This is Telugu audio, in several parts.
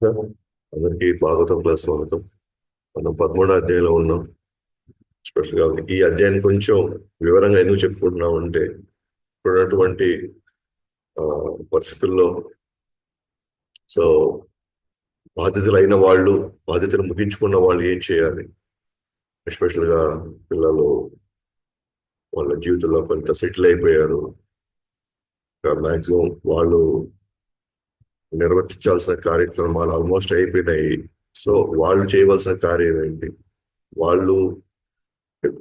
అందరికీ భాగవతం ప్లస్ స్వాగతం. మనం 13వ అధ్యాయంలో ఉన్నాం. స్పెషల్ గా ఈ అధ్యాయాన్ని కొంచెం వివరంగా ఎందుకు చెప్పుకుంటున్నాం అంటే ఇప్పుడున్నటువంటి ఆ, పరిస్థితుల్లో సో బాధితులు అయిన వాళ్ళు, బాధితులు ముగించుకున్న వాళ్ళు ఏం చేయాలి? ఎస్పెషల్ గా పిల్లలు వాళ్ళ జీవితంలో కొంత సెటిల్ అయిపోయారు. మాక్సిమం వాళ్ళు నిర్వర్తించాల్సిన కార్యక్రమాలు ఆల్మోస్ట్ అయిపోయినాయి. సో వాళ్ళు చేయవలసిన కార్యం ఏంటి? వాళ్ళు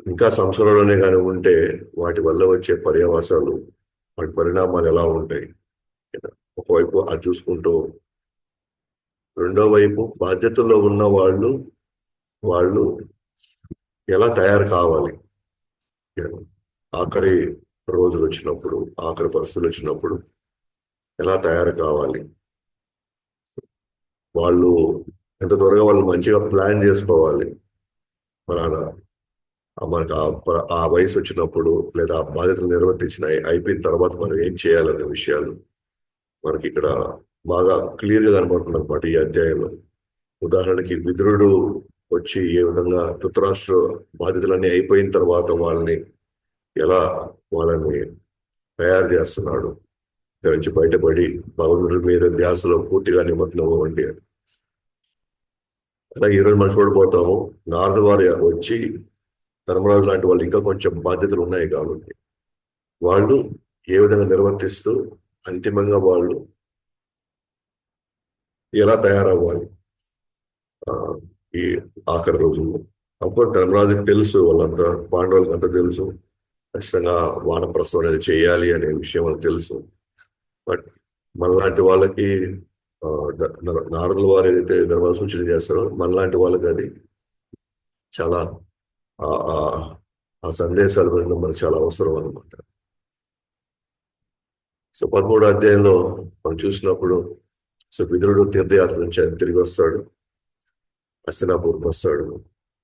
ఇంకా సంవత్సరంలోనే కానీ ఉంటే వాటి వల్ల వచ్చే పర్యవసాలు, వాటి పరిణామాలు ఎలా ఉంటాయి? ఒకవైపు అది చూసుకుంటూ రెండో వైపు బాధ్యతల్లో ఉన్న వాళ్ళు ఎలా తయారు కావాలి? ఆఖరి రోజులు వచ్చినప్పుడు, ఆఖరి పరిస్థితులు వచ్చినప్పుడు ఎలా తయారు కావాలి? వాళ్ళు ఎంత త్వరగా వాళ్ళు మంచిగా ప్లాన్ చేసుకోవాలి. మన మనకు ఆ వయసు వచ్చినప్పుడు లేదా ఆ బాధ్యతలు నిర్వర్తించిన అయిపోయిన తర్వాత మనం ఏం చేయాలనే విషయాలు మనకి ఇక్కడ బాగా క్లియర్ గా కనబడుతుంది అనమాట ఈ అధ్యాయంలో. ఉదాహరణకి విదురుడు వచ్చి ఏ విధంగా ధృతరాష్ట్ర బాధ్యతలన్నీ అయిపోయిన తర్వాత ఎలా వాళ్ళని తయారు చేస్తున్నాడు, దాని నుంచి బయటపడి భగవంతుడి మీద ధ్యాసలో పూర్తిగా నిమగ్నం అవ్వండి అని. అలాగే ఈరోజు మనం చూడబోతాము, నారద వారు వచ్చి ధర్మరాజు లాంటి వాళ్ళు ఇంకా కొంచెం బాధ్యతలు ఉన్నాయి కాబట్టి వాళ్ళు ఏ విధంగా నిర్వర్తిస్తూ అంతిమంగా వాళ్ళు ఎలా తయారవ్వాలి ఆ, ఈ ఆఖరి రోజుల్లో. అప్పుడు ధర్మరాజుకి తెలుసు, వాళ్ళంతా పాండవులకు అంతా తెలుసు, ఖచ్చితంగా వానప్రస్థం అనేది చేయాలి అనే విషయం వాళ్ళకి తెలుసు. బట్ మనలాంటి వాళ్ళకి ఆ, నారదుల వారు ఏదైతే ధర్మరాజు సూచన చేస్తారో మనలాంటి వాళ్ళకి అది చాలా ఆ ఆ- ఆ సందేశాలు వినడం మనకు చాలా అవసరం అనమాట. సో 13వ అధ్యాయంలో మనం చూసినప్పుడు, సో విదురుడు తీర్థయాత్ర నుంచి ఆయన తిరిగి వస్తాడు, హస్తినాపూర్కి వస్తాడు.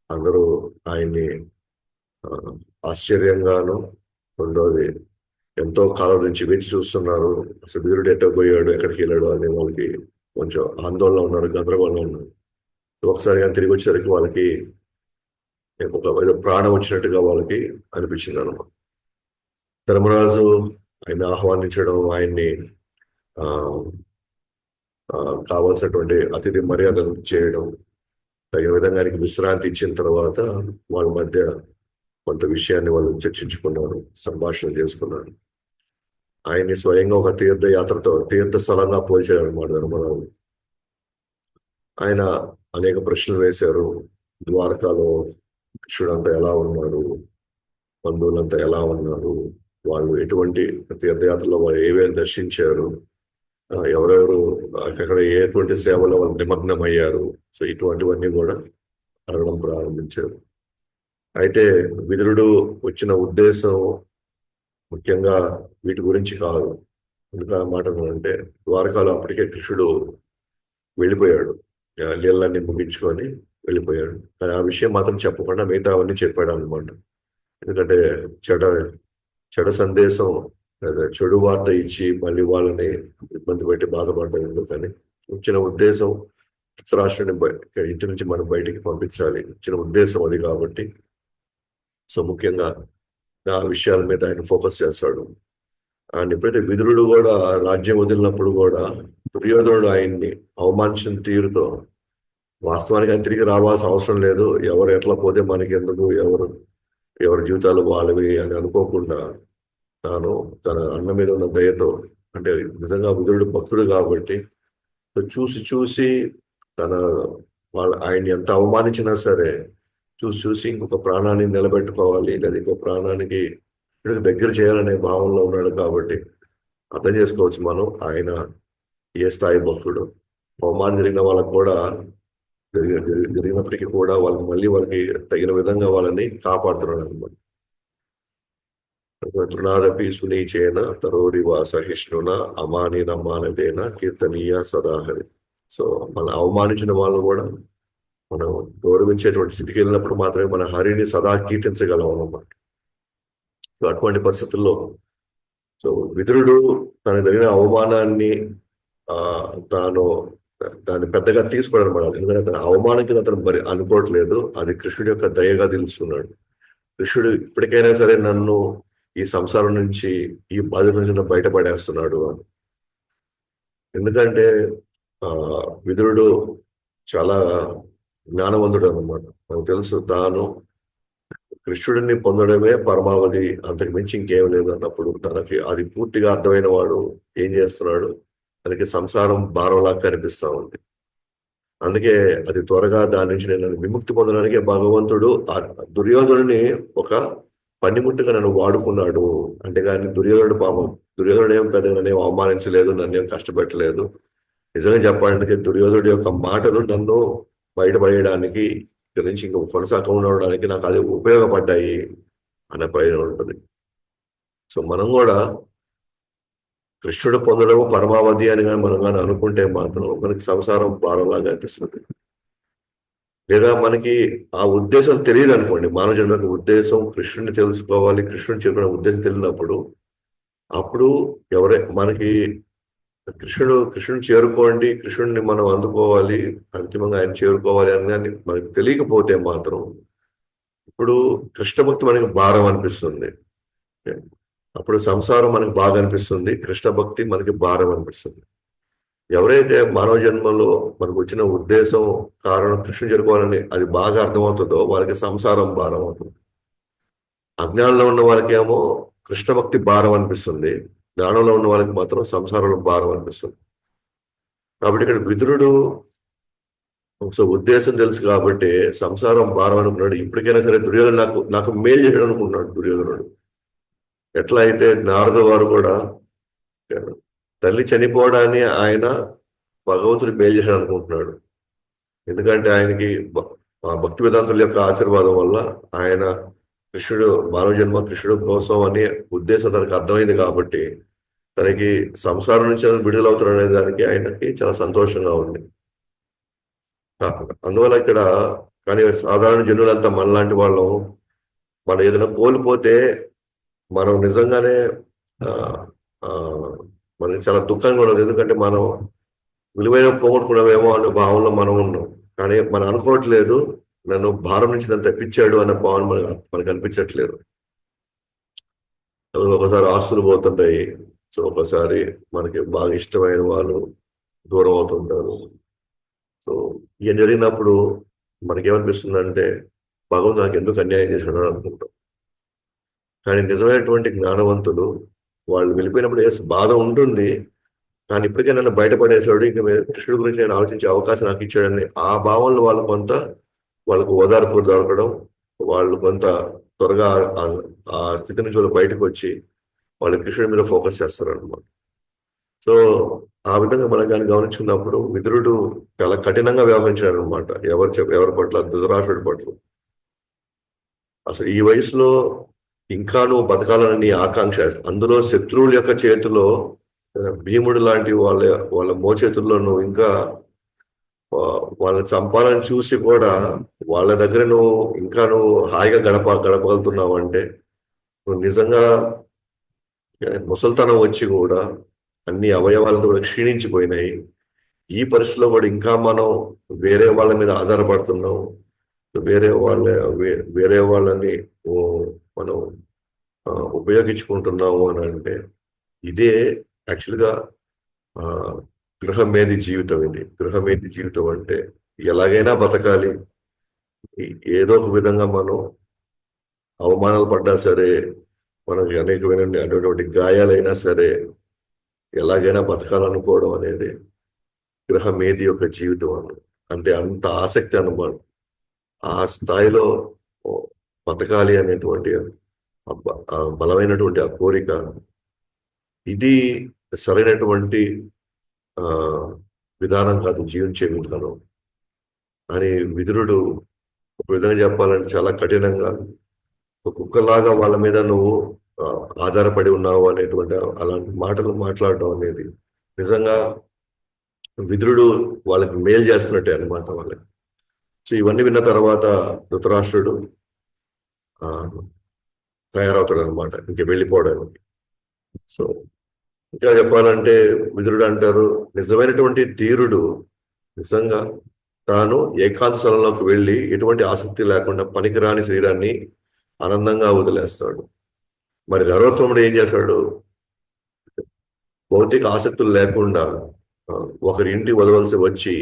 అందరూ ఆయన్ని ఆ, ఆశ్చర్యంగాను, రెండోది ఎంతో కాలం నుంచి వేచి చూస్తున్నారు. అసలు వీరుడు ఎట్టో పోయాడు, ఎక్కడికి వెళ్ళాడు అని వాళ్ళకి కొంచెం ఆందోళన ఉన్నారు, గందరగోళంలో ఉన్నారు. ఒకసారి కానీ తిరిగి వచ్చేసరికి వాళ్ళకి ఒక ఏదో ప్రాణం వచ్చినట్టుగా వాళ్ళకి అనిపించింది అనమాట. ధర్మరాజు ఆయన ఆహ్వానించడం, ఆయన్ని ఆ ఆ, కావాల్సినటువంటి అతిథి మర్యాదలు చేయడం, తగిన విధంగా ఆయనకి విశ్రాంతి ఇచ్చిన తర్వాత వాళ్ళ మధ్య కొంత విషయాన్ని వాళ్ళు చర్చించుకున్నారు, సంభాషణ చేసుకున్నారు. ఆయన్ని స్వయంగా ఒక తీర్థయాత్రతో తీర్థ స్థలంగా పోల్చాడు అనమాట ధర్మరాజు. ఆయన అనేక ప్రశ్నలు వేశారు. ద్వారకాలో కృష్ణుడంతా ఎలా ఉన్నాడు, బంధువులంతా ఎలా ఉన్నారు, వాళ్ళు ఎటువంటి తీర్థయాత్రలో వాళ్ళు ఏవేవి దర్శించారు, ఎవరెవరు అక్కడ ఎటువంటి సేవలో వాళ్ళు నిమగ్నం అయ్యారు. సో ఇటువంటివన్నీ కూడా అడగడం ప్రారంభించారు. అయితే విదురుడు వచ్చిన ఉద్దేశం ముఖ్యంగా వీటి గురించి కాదు. ఎందుకు ఆ మాట అంటే ద్వారకాలో అప్పటికే కృష్ణుడు వెళ్ళిపోయాడు, లీలన్నీ ముగించుకొని వెళ్ళిపోయాడు. కానీ ఆ విషయం మాత్రం చెప్పకుండా మిగతా అవన్నీ చెప్పాడు అనమాట. ఎందుకంటే చెడ చెడ సందేశం లేదా చెడు వార్త ఇచ్చి మళ్ళీ వాళ్ళని ఇబ్బంది పెట్టి బాధపడటం ఎందుకని, వచ్చిన ఉద్దేశం ధృతరాష్ట్రుని ఇంటి నుంచి మనం బయటికి పంపించాలి, వచ్చిన ఉద్దేశం అది కాబట్టి. సో ముఖ్యంగా ఆ విషయాల మీద ఆయన ఫోకస్ చేస్తాడు. అండ్ ఎప్పుడైతే విదురుడు కూడా రాజ్యం వదిలినప్పుడు కూడా దుర్యోధనుడు ఆయన్ని అవమానించిన తీరుతో, వాస్తవానికి ఆయన తిరిగి రావాల్సిన అవసరం లేదు, ఎవరు ఎట్లా పోతే మనకి ఎందుకు, ఎవరి జీవితాలు వాళ్ళవి అని అనుకోకుండా తాను తన అన్న మీద ఉన్న దయతో, అంటే నిజంగా విదురుడు భక్తుడు కాబట్టి చూసి చూసి తన ఆయన్ని ఎంత అవమానించినా సరే చూసి చూసి ఇంకొక ప్రాణాన్ని నిలబెట్టుకోవాలి లేదా ఇంకొక ప్రాణానికి దగ్గర చేయాలనే భావంలో ఉన్నాడు కాబట్టి అర్థం చేసుకోవచ్చు మనం ఆయన ఏ స్థాయి భక్తుడు. అవమానం జరిగిన వాళ్ళకు కూడా, జరిగినప్పటికీ కూడా వాళ్ళకి మళ్ళీ వాళ్ళకి తగిన విధంగా వాళ్ళని కాపాడుతున్నాడు అనమాట. తృణాదపి సునీచేన తరోరివా సహిష్ణున అమానిన మానవేన కీర్తనీయ సదాహరి. సో మన అవమానించిన వాళ్ళు కూడా మనం గౌరవించేటువంటి స్థితికి వెళ్ళినప్పుడు మాత్రమే మన హరిని సదా కీర్తించగలం అన్నమాట. సో అటువంటి పరిస్థితుల్లో సో విదురుడు తనకు జరిగిన అవమానాన్ని తాను దాన్ని పెద్దగా తీసుకోవడం అనమాట. ఎందుకంటే అతను అవమానం కింద అతను మరి అనుకోవట్లేదు, అది కృష్ణుడి యొక్క దయగా తెలుసుకున్నాడు. కృష్ణుడు ఇప్పటికైనా సరే నన్ను ఈ సంసారం నుంచి, ఈ బాధ నుంచి నన్ను బయటపడేస్తున్నాడు అని. ఎందుకంటే ఆ విదురుడు చాలా జ్ఞానవంతుడు అన్నమాట. నాకు తెలుసు తాను కృష్ణుడిని పొందడమే పరమావధి, అంతకు మించి ఇంకేం లేదు అన్నప్పుడు తనకి అది పూర్తిగా అర్థమైన వాడు ఏం చేస్తున్నాడు, తనకి సంసారం భారంలా కనిపిస్తా ఉంది. అందుకే అది త్వరగా దాని నుంచి నేను విముక్తి పొందడానికి భగవంతుడు ఆ దుర్యోధనుడిని ఒక పనిముట్టుగా నన్ను వాడుకున్నాడు. అంతేగాని దుర్యోధనుడు పాపం, దుర్యోధనుడు ఏం పెద్ద నన్ను ఏం అవమానించలేదు, నన్ను ఏం కష్టపెట్టలేదు. నిజంగా చెప్పాలంటే దుర్యోధనుడి యొక్క మాటలు నన్ను బయటపడేయడానికి, ఇక్కడి నుంచి ఇంకా కొనసాగకుండా ఉండడానికి నాకు అది ఉపయోగపడ్డాయి అనే ప్రయోజనం ఉంటుంది. సో మనం కూడా కృష్ణుడు పొందడం పరమావధి అని కానీ మనం కానీ అనుకుంటే మాత్రం మనకి సంసారం భారంలాగా అనిపిస్తుంది. లేదా మనకి ఆ ఉద్దేశం తెలియదు అనుకోండి, మానవ జన్మకు ఉద్దేశం కృష్ణుని తెలుసుకోవాలి, కృష్ణుని చెప్పిన ఉద్దేశం తెలియనప్పుడు అప్పుడు మనకి కృష్ణుని చేరుకోండి, కృష్ణుడిని మనం అందుకోవాలి, అంతిమంగా ఆయన చేరుకోవాలి అని కానీ మనకి తెలియకపోతే మాత్రం ఇప్పుడు కృష్ణ భక్తి మనకి భారం అనిపిస్తుంది. అప్పుడు సంసారం మనకి బాగా అనిపిస్తుంది, కృష్ణ భక్తి మనకి భారం అనిపిస్తుంది. ఎవరైతే మానవ జన్మలో మనకు వచ్చిన ఉద్దేశం కారణం కృష్ణుని చేరుకోవాలని అది బాగా అర్థమవుతుందో వాళ్ళకి సంసారం భారం అవుతుంది. అజ్ఞానంలో ఉన్న వాళ్ళకి ఏమో కృష్ణ భక్తి భారం అనిపిస్తుంది, జ్ఞానంలో ఉన్న వాళ్ళకి మాత్రం సంసారంలో భారం అనిపిస్తుంది. కాబట్టి ఇక్కడ విదురుడు సో ఉద్దేశం తెలుసు కాబట్టి సంసారం భారం అనుకున్నాడు. ఇప్పటికైనా సరే దుర్యోధను నాకు మేలు చేయడం అనుకున్నాడు దుర్యోధనుడు. ఎట్లా అయితే నారద వారు కూడా తల్లి చనిపోవడాన్ని ఆయన భగవంతుడి మేలు చేయడం అనుకుంటున్నాడు. ఎందుకంటే ఆయనకి భక్తి వేదాంతుల యొక్క ఆశీర్వాదం వల్ల ఆయన కృష్ణుడు మానవ జన్మ కృష్ణుడు కోసం అనే ఉద్దేశం తనకు అర్థమైంది కాబట్టి తనకి సంసారం నుంచి విడుదలవుతాడు అనే దానికి ఆయనకి చాలా సంతోషంగా ఉంది. అందువల్ల ఇక్కడ కానీ సాధారణ జనులంతా మనలాంటి వాళ్ళం, మనం ఏదైనా కోల్పోతే మనం నిజంగానే మనకి చాలా దుఃఖంగా ఉండదు. ఎందుకంటే మనం విలువైన పోగొట్టుకున్నామేమో అనే భావంలో మనం ఉన్నాం. కానీ మనం అనుకోవట్లేదు నన్ను భారం నుంచి నన్ను తప్పించాడు అనే భావన మనకు అనిపించట్లేదు. ఒకసారి ఆస్తులు పోతుంటాయి, సో ఒకసారి మనకి బాగా ఇష్టమైన వాళ్ళు దూరం అవుతుంటారు. సో ఇవన్నీ జరిగినప్పుడు మనకేమనిపిస్తుందంటే భగవంతుడు నాకు ఎందుకు అన్యాయం చేశాడు అనుకుంటాం. కానీ నిజమైనటువంటి జ్ఞానవంతులు వాళ్ళు వెళ్ళిపోయినప్పుడు బాధ ఉంటుంది, కానీ ఇప్పటికే నన్ను బయటపడేశాడు, ఇంకా కృష్ణుడి గురించి నేను ఆలోచించే అవకాశం నాకు ఇచ్చాడని ఆ భావనలో వాళ్ళకు ఓదార్పు దొరకడం, వాళ్ళు కొంత త్వరగా ఆ స్థితి నుంచి వాళ్ళు బయటకు వచ్చి వాళ్ళు కృష్ణుడి మీద ఫోకస్ చేస్తారు అనమాట. సో ఆ విధంగా మనం కానీ గమనించుకున్నప్పుడు విదురుడు చాలా కఠినంగా వ్యవహరించాడు అనమాట ఎవరి పట్ల, ధృతరాష్ట్రుడి పట్ల. అసలు ఈ వయసులో ఇంకా నువ్వు బతకాలని నీ ఆకాంక్ష, అందులో శత్రువుల యొక్క చేతిలో భీముడు లాంటి వాళ్ళ మోచేతుల్లో నువ్వు ఇంకా వాళ్ళని చంపాలని చూసి కూడా వాళ్ళ దగ్గర నువ్వు హాయిగా గడపగలుగుతున్నావు అంటే నువ్వు నిజంగా ముసల్తనం వచ్చి కూడా అన్ని అవయవాలతో కూడా క్షీణించిపోయినాయి. ఈ పరిస్థితిలో కూడా ఇంకా మనం వేరే వాళ్ళ మీద ఆధారపడుతున్నాం, వేరే వాళ్ళని మనం ఉపయోగించుకుంటున్నాము అని అంటే ఇదే యాక్చువల్గా గృహమేధి జీవితం. ఇది గృహమేధి జీవితం అంటే ఎలాగైనా బతకాలి, ఏదో ఒక విధంగా మనం అవమానాలు పడ్డా సరే, మనకి అనేకమైన అటువంటి గాయాలైనా సరే ఎలాగైనా బతకాలనుకోవడం అనేది గృహమేధి యొక్క జీవితం అంటే అంత ఆసక్తి అన్నమాట. ఆ స్థాయిలో బతకాలి అనేటువంటి బలమైనటువంటి ఆ కోరిక, ఇది సరైనటువంటి విధానం కాదు జీవించే విధానం అని విదురుడు ఒక విధంగా చెప్పాలంటే చాలా కఠినంగా కుక్కలాగా వాళ్ళ మీద నువ్వు ఆధారపడి ఉన్నావు అనేటువంటి అలాంటి మాటలు మాట్లాడడం అనేది నిజంగా విదురుడు వాళ్ళకి మేలు చేస్తున్నట్టే అనమాట వాళ్ళకి. సో ఇవన్నీ విన్న తర్వాత ధృతరాష్ట్రుడు తయారవుతాడు అనమాట ఇంక వెళ్ళిపోవడానికి. సో ఇంకా చెప్పాలంటే విదురుడు అంటారు, నిజమైనటువంటి ధీరుడు నిజంగా తాను ఏకాంత స్థలంలోకి వెళ్ళి ఎటువంటి ఆసక్తి లేకుండా పనికిరాని శరీరాన్ని ఆనందంగా వదిలేస్తాడు. మరి నరోత్తముడు ఏం చేశాడు? భౌతిక ఆసక్తులు లేకుండా ఆ, ఒకరి ఇంటి వదవలసి వచ్చి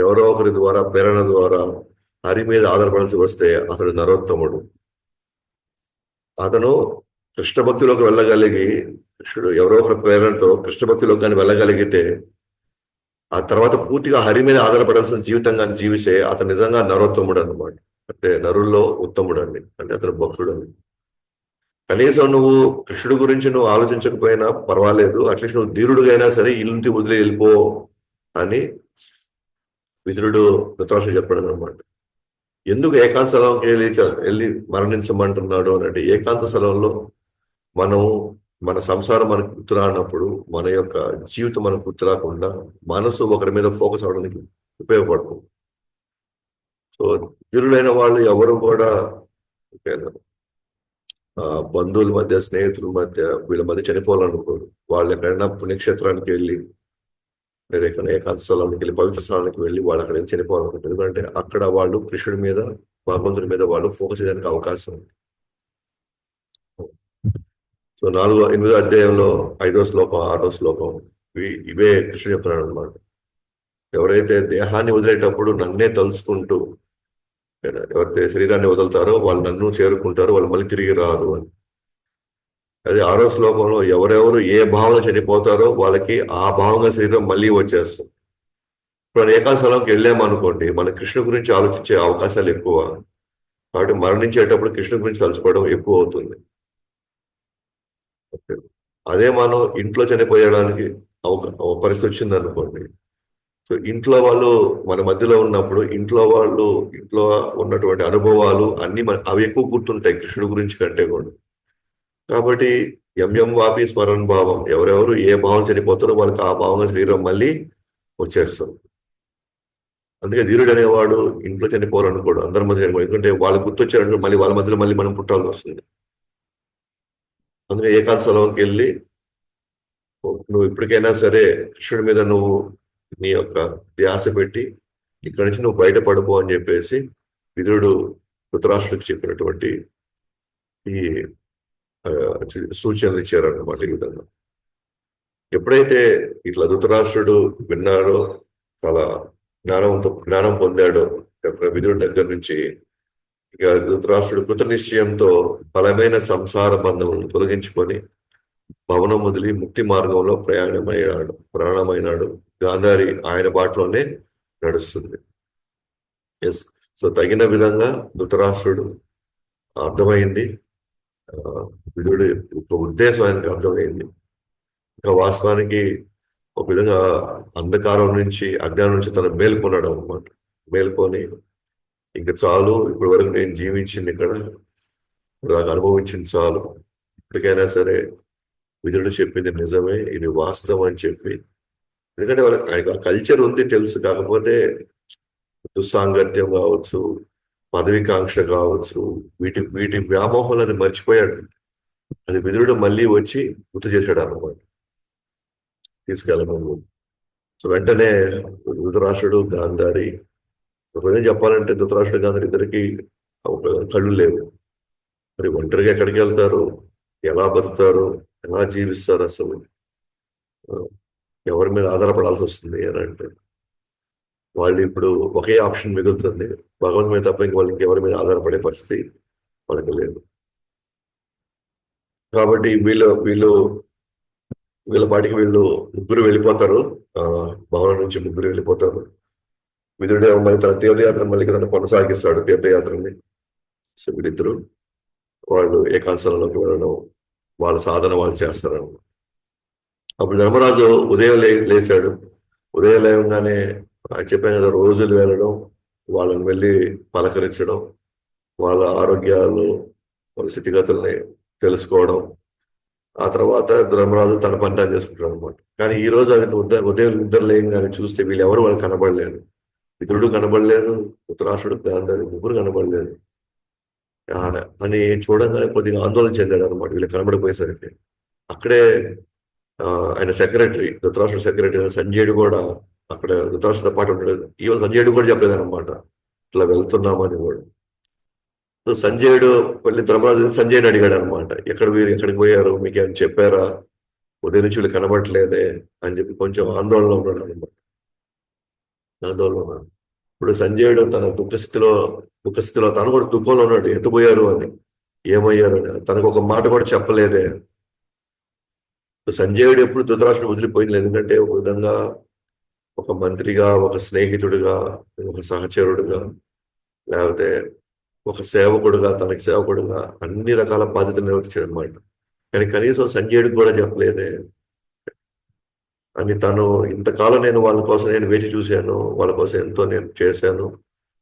ఎవరో ఒకరి ద్వారా ప్రేరణ ద్వారా హరి మీద ఆధారపడాల్సి వస్తే అతడు నరోత్తముడు. అతను కృష్ణ భక్తిలోకి వెళ్ళగలిగి, కృష్ణుడు ఎవరో ఒకరి ప్రేరణతో కృష్ణ భక్తిలోకి కానీ వెళ్ళగలిగితే ఆ తర్వాత పూర్తిగా హరి మీద ఆధారపడాల్సిన జీవితంగా జీవిస్తే అతను నిజంగా నరోత్తముడు అన్నమాట. అంటే నరుల్లో ఉత్తముడు అండి, అంటే అతను భక్తుడు అని. కనీసం నువ్వు కృష్ణుడి గురించి నువ్వు ఆలోచించకపోయినా పర్వాలేదు, అట్లీస్ట్ నువ్వు ధీరుడుగా అయినా సరే ఇల్లుంటి వదిలి వెళ్ళిపో అని విదురుడు ధృతరాష్ట్రుడు చెప్పాడు అనమాట. ఎందుకు ఏకాంత స్థలంకి వెళ్ళి మరణించమంటున్నాడు అని అంటే, ఏకాంత స్థలంలో మనం మన సంసారం మనకు గుర్తురానప్పుడు మన యొక్క జీవితం మనకు గుర్తురాకుండా మనసు ఒకరి మీద ఫోకస్ అవడానికి ఉపయోగపడుతుంది. సో ధీరులైన వాళ్ళు ఎవరు కూడా బంధువుల మధ్య, స్నేహితుల మధ్య, వీళ్ళ మధ్య చనిపోవాలనుకోరు. వాళ్ళు ఎక్కడైనా పుణ్యక్షేత్రానికి వెళ్ళి లేదా ఎక్కడ ఏకాంత స్థలానికి వెళ్ళి పవిత్ర స్థలానికి వెళ్ళి వాళ్ళు అక్కడ వెళ్ళి చనిపోవాలనుకుంటారు. ఎందుకంటే అక్కడ వాళ్ళు కృష్ణుడి మీద, భగవంతుడి మీద వాళ్ళు ఫోకస్ చేయడానికి అవకాశం ఉంది. సో 8వ అధ్యాయంలో 5వ శ్లోకం, 6వ శ్లోకం ఇవే కృష్ణుడు చెప్తున్నాడు అనమాట. ఎవరైతే దేహాన్ని వదిలేటప్పుడు నన్నే తలుచుకుంటూ ఎవరైతే శరీరాన్ని వదులుతారో వాళ్ళు నన్ను చేరుకుంటారు, వాళ్ళు మళ్ళీ తిరిగి రారు అని. అదే 6వ శ్లోకంలో ఎవరెవరు ఏ భావన చనిపోతారో వాళ్ళకి ఆ భావంగా శరీరం మళ్ళీ వచ్చేస్తుంది. ఇప్పుడు ఏకాంత స్థలంకి వెళ్ళామనుకోండి, మన కృష్ణ గురించి ఆలోచించే అవకాశాలు ఎక్కువ. కాబట్టి మరణించేటప్పుడు కృష్ణ గురించి తలుచుకోవడం ఎక్కువ అవుతుంది. అదే మనం ఇంట్లో చనిపోయడానికి పరిస్థితి వచ్చింది అనుకోండి, సో ఇంట్లో వాళ్ళు మన మధ్యలో ఉన్నప్పుడు ఇంట్లో ఉన్నటువంటి అనుభవాలు అన్ని అవి ఎక్కువ గుర్తుంటాయి కృష్ణుడి గురించి కంటే కూడా. కాబట్టి ఎంఎం వాపి స్మరణ భావం, ఎవరెవరు ఏ భావం చనిపోతారో వాళ్ళకి ఆ భావంగా శరీరం మళ్ళీ వచ్చేస్తుంది. అందుకే ధీరుడు అనేవాడు ఇంట్లో చనిపోరు అనుకోడు, అందరి మధ్య చనిపోడు. ఎందుకంటే వాళ్ళు గుర్తొచ్చారంటే మళ్ళీ వాళ్ళ మధ్యలో మళ్ళీ మనం పుట్టాల్సి వస్తుంది. అందుకే ఏకాంత స్థలంకి వెళ్ళి నువ్వు ఇప్పటికైనా సరే కృష్ణుడి మీద నువ్వు నీ యొక్క ధ్యాస పెట్టి ఇక్కడి నుంచి నువ్వు బయటపడిపో అని చెప్పేసి విదురుడు ధృతరాష్ట్రుడికి చెప్పినటువంటి ఈ సూచనలు ఇచ్చారన్నమాట. ఈ విధంగా ఎప్పుడైతే ఇట్లా ధృతరాష్ట్రుడు విన్నాడో, చాలా జ్ఞానం పొందాడో విదురుడి దగ్గర నుంచి, ఇక ధృతరాష్ట్రుడు కృత నిశ్చయంతో బలమైన సంసార బంధములను తొలగించుకొని భవనం వదిలి ముక్తి మార్గంలో ప్రాణమైనాడు. గాంధారి ఆయన బాటలోనే నడుస్తుంది. ఎస్. సో తగిన విధంగా ధృతరాష్ట్రుడు అర్థమైంది, విదురుడి ఉద్దేశం ఆయనకు అర్థమైంది. ఇంకా వాస్తవానికి ఒక విధంగా అంధకారం నుంచి, అజ్ఞానం నుంచి తను మేల్కొన్నాడు అనమాట. మేల్కొని ఇంకా చాలు, ఇప్పటి వరకు నేను జీవించింది ఇక్కడ, నాకు అనుభవించింది చాలు, ఇప్పటికైనా సరే విదురుడు చెప్పింది నిజమే, ఇది వాస్తవం అని చెప్పి. ఎందుకంటే వాళ్ళకి కల్చర్ ఉంది తెలుసు, కాకపోతే దుస్సాంగత్యం కావచ్చు, పదవికాంక్ష కావచ్చు, వీటి వ్యామోహం అది మర్చిపోయాడు. అది విదురుడు మళ్ళీ వచ్చి గుర్తు చేశాడు అన్నమాట, తీసుకెళ్ళమని. సో వెంటనే ధృతరాష్ట్రుడు, గాంధారి, ఒక చెప్పాలంటే ధృతరాష్ట్రుడు గాంధారి ఇద్దరికి కళ్ళు లేవు. మరి ఒంటరిగా ఎక్కడికి వెళ్తారు, ఎలా బతుకుతారు, ఎలా జీవిస్తారు, అసలు ఎవరి మీద ఆధారపడాల్సి వస్తుంది అని అంటే వాళ్ళు ఇప్పుడు ఒకే ఆప్షన్ మిగులుతుంది, భగవంతు మీద తప్ప ఇంక వాళ్ళకి ఎవరి మీద ఆధారపడే పరిస్థితి వాళ్ళకి లేదు. కాబట్టి వీళ్ళ పాటికి వీళ్ళు ముగ్గురు వెళ్ళిపోతారు, భవనం నుంచి ముగ్గురు వెళ్ళిపోతారు. విదురుడు మళ్ళీ తన తీర్థయాత్ర మళ్ళీ తను కొనసాగిస్తాడు, తీర్థయాత్రని. సో వీళ్ళిద్దరు వాళ్ళు ఏకాంతంలోకి వెళ్ళడం, వాళ్ళ సాధన వాళ్ళు చేస్తారు. అప్పుడు ధర్మరాజు ఉదయం లేచాడు. ఉదయం లేవగానే చెప్పాను కదా, రోజులు వెళ్ళడం, వాళ్ళని వెళ్ళి పలకరించడం, వాళ్ళ ఆరోగ్యాలు, వాళ్ళ స్థితిగతుల్ని తెలుసుకోవడం. ఆ తర్వాత ధర్మరాజు తన పని తాను చేసుకుంటాడు అనమాట. కానీ ఈ రోజు అది ఉదయం నిద్ర లేయంగానే చూస్తే వీళ్ళు ఎవరు వాళ్ళు కనబడలేదు. విదురుడు కనబడలేదు, ధృతరాష్ట్రుడు, గాంధారి ముగ్గురు కనబడలేదు అని చూడంగానే కొద్దిగా ఆందోళన చెందాడు అనమాట. వీళ్ళు కనబడిపోయేసరికి అక్కడే ఆయన సెక్రటరీ, ధృతరాష్ట్రుడు సెక్రటరీ సంజయుడు కూడా అక్కడ ధృతరాష్ట్రుడితో పాటు ఉంటాడు. ఈవెన్ సంజయుడు కూడా చెప్పలేదు అనమాట, ఇట్లా వెళ్తున్నామని కూడా. సో సంజయుడు వెళ్ళి ధర్మరాజు సంజయుని అడిగాడు అనమాట, ఎక్కడికి పోయారు, మీకు ఏమైనా చెప్పారా, ఉదయం నుంచి వీళ్ళు కనబడట్లేదే అని చెప్పి కొంచెం ఆందోళనలో ఉన్నాడు అనమాట. ఆందోళన ఉన్నాడు. ఇప్పుడు సంజయుడు తన దుఃఖస్థితిలో తను కూడా దుఃఖంలో ఉన్నాడు, ఎటు పోయారు అని, ఏమయ్యారు అని తనకు ఒక మాట కూడా చెప్పలేదే. సంజయుడు ఎప్పుడు ధృతరాష్ట్రుడు వదిలిపోయింది, ఎందుకంటే ఒక విధంగా ఒక మంత్రిగా, ఒక స్నేహితుడిగా, ఒక సహచరుడుగా, లేకపోతే ఒక సేవకుడుగా, తనకి సేవకుడుగా అన్ని రకాల బాధ్యతలు నిర్వర్తించాడు అనమాట. కానీ కనీసం సంజయుడికి కూడా చెప్పలేదే అని, తను ఇంతకాలం నేను వాళ్ళ కోసం నేను వేచి చూశాను, వాళ్ళ కోసం ఎంతో నేను చేశాను,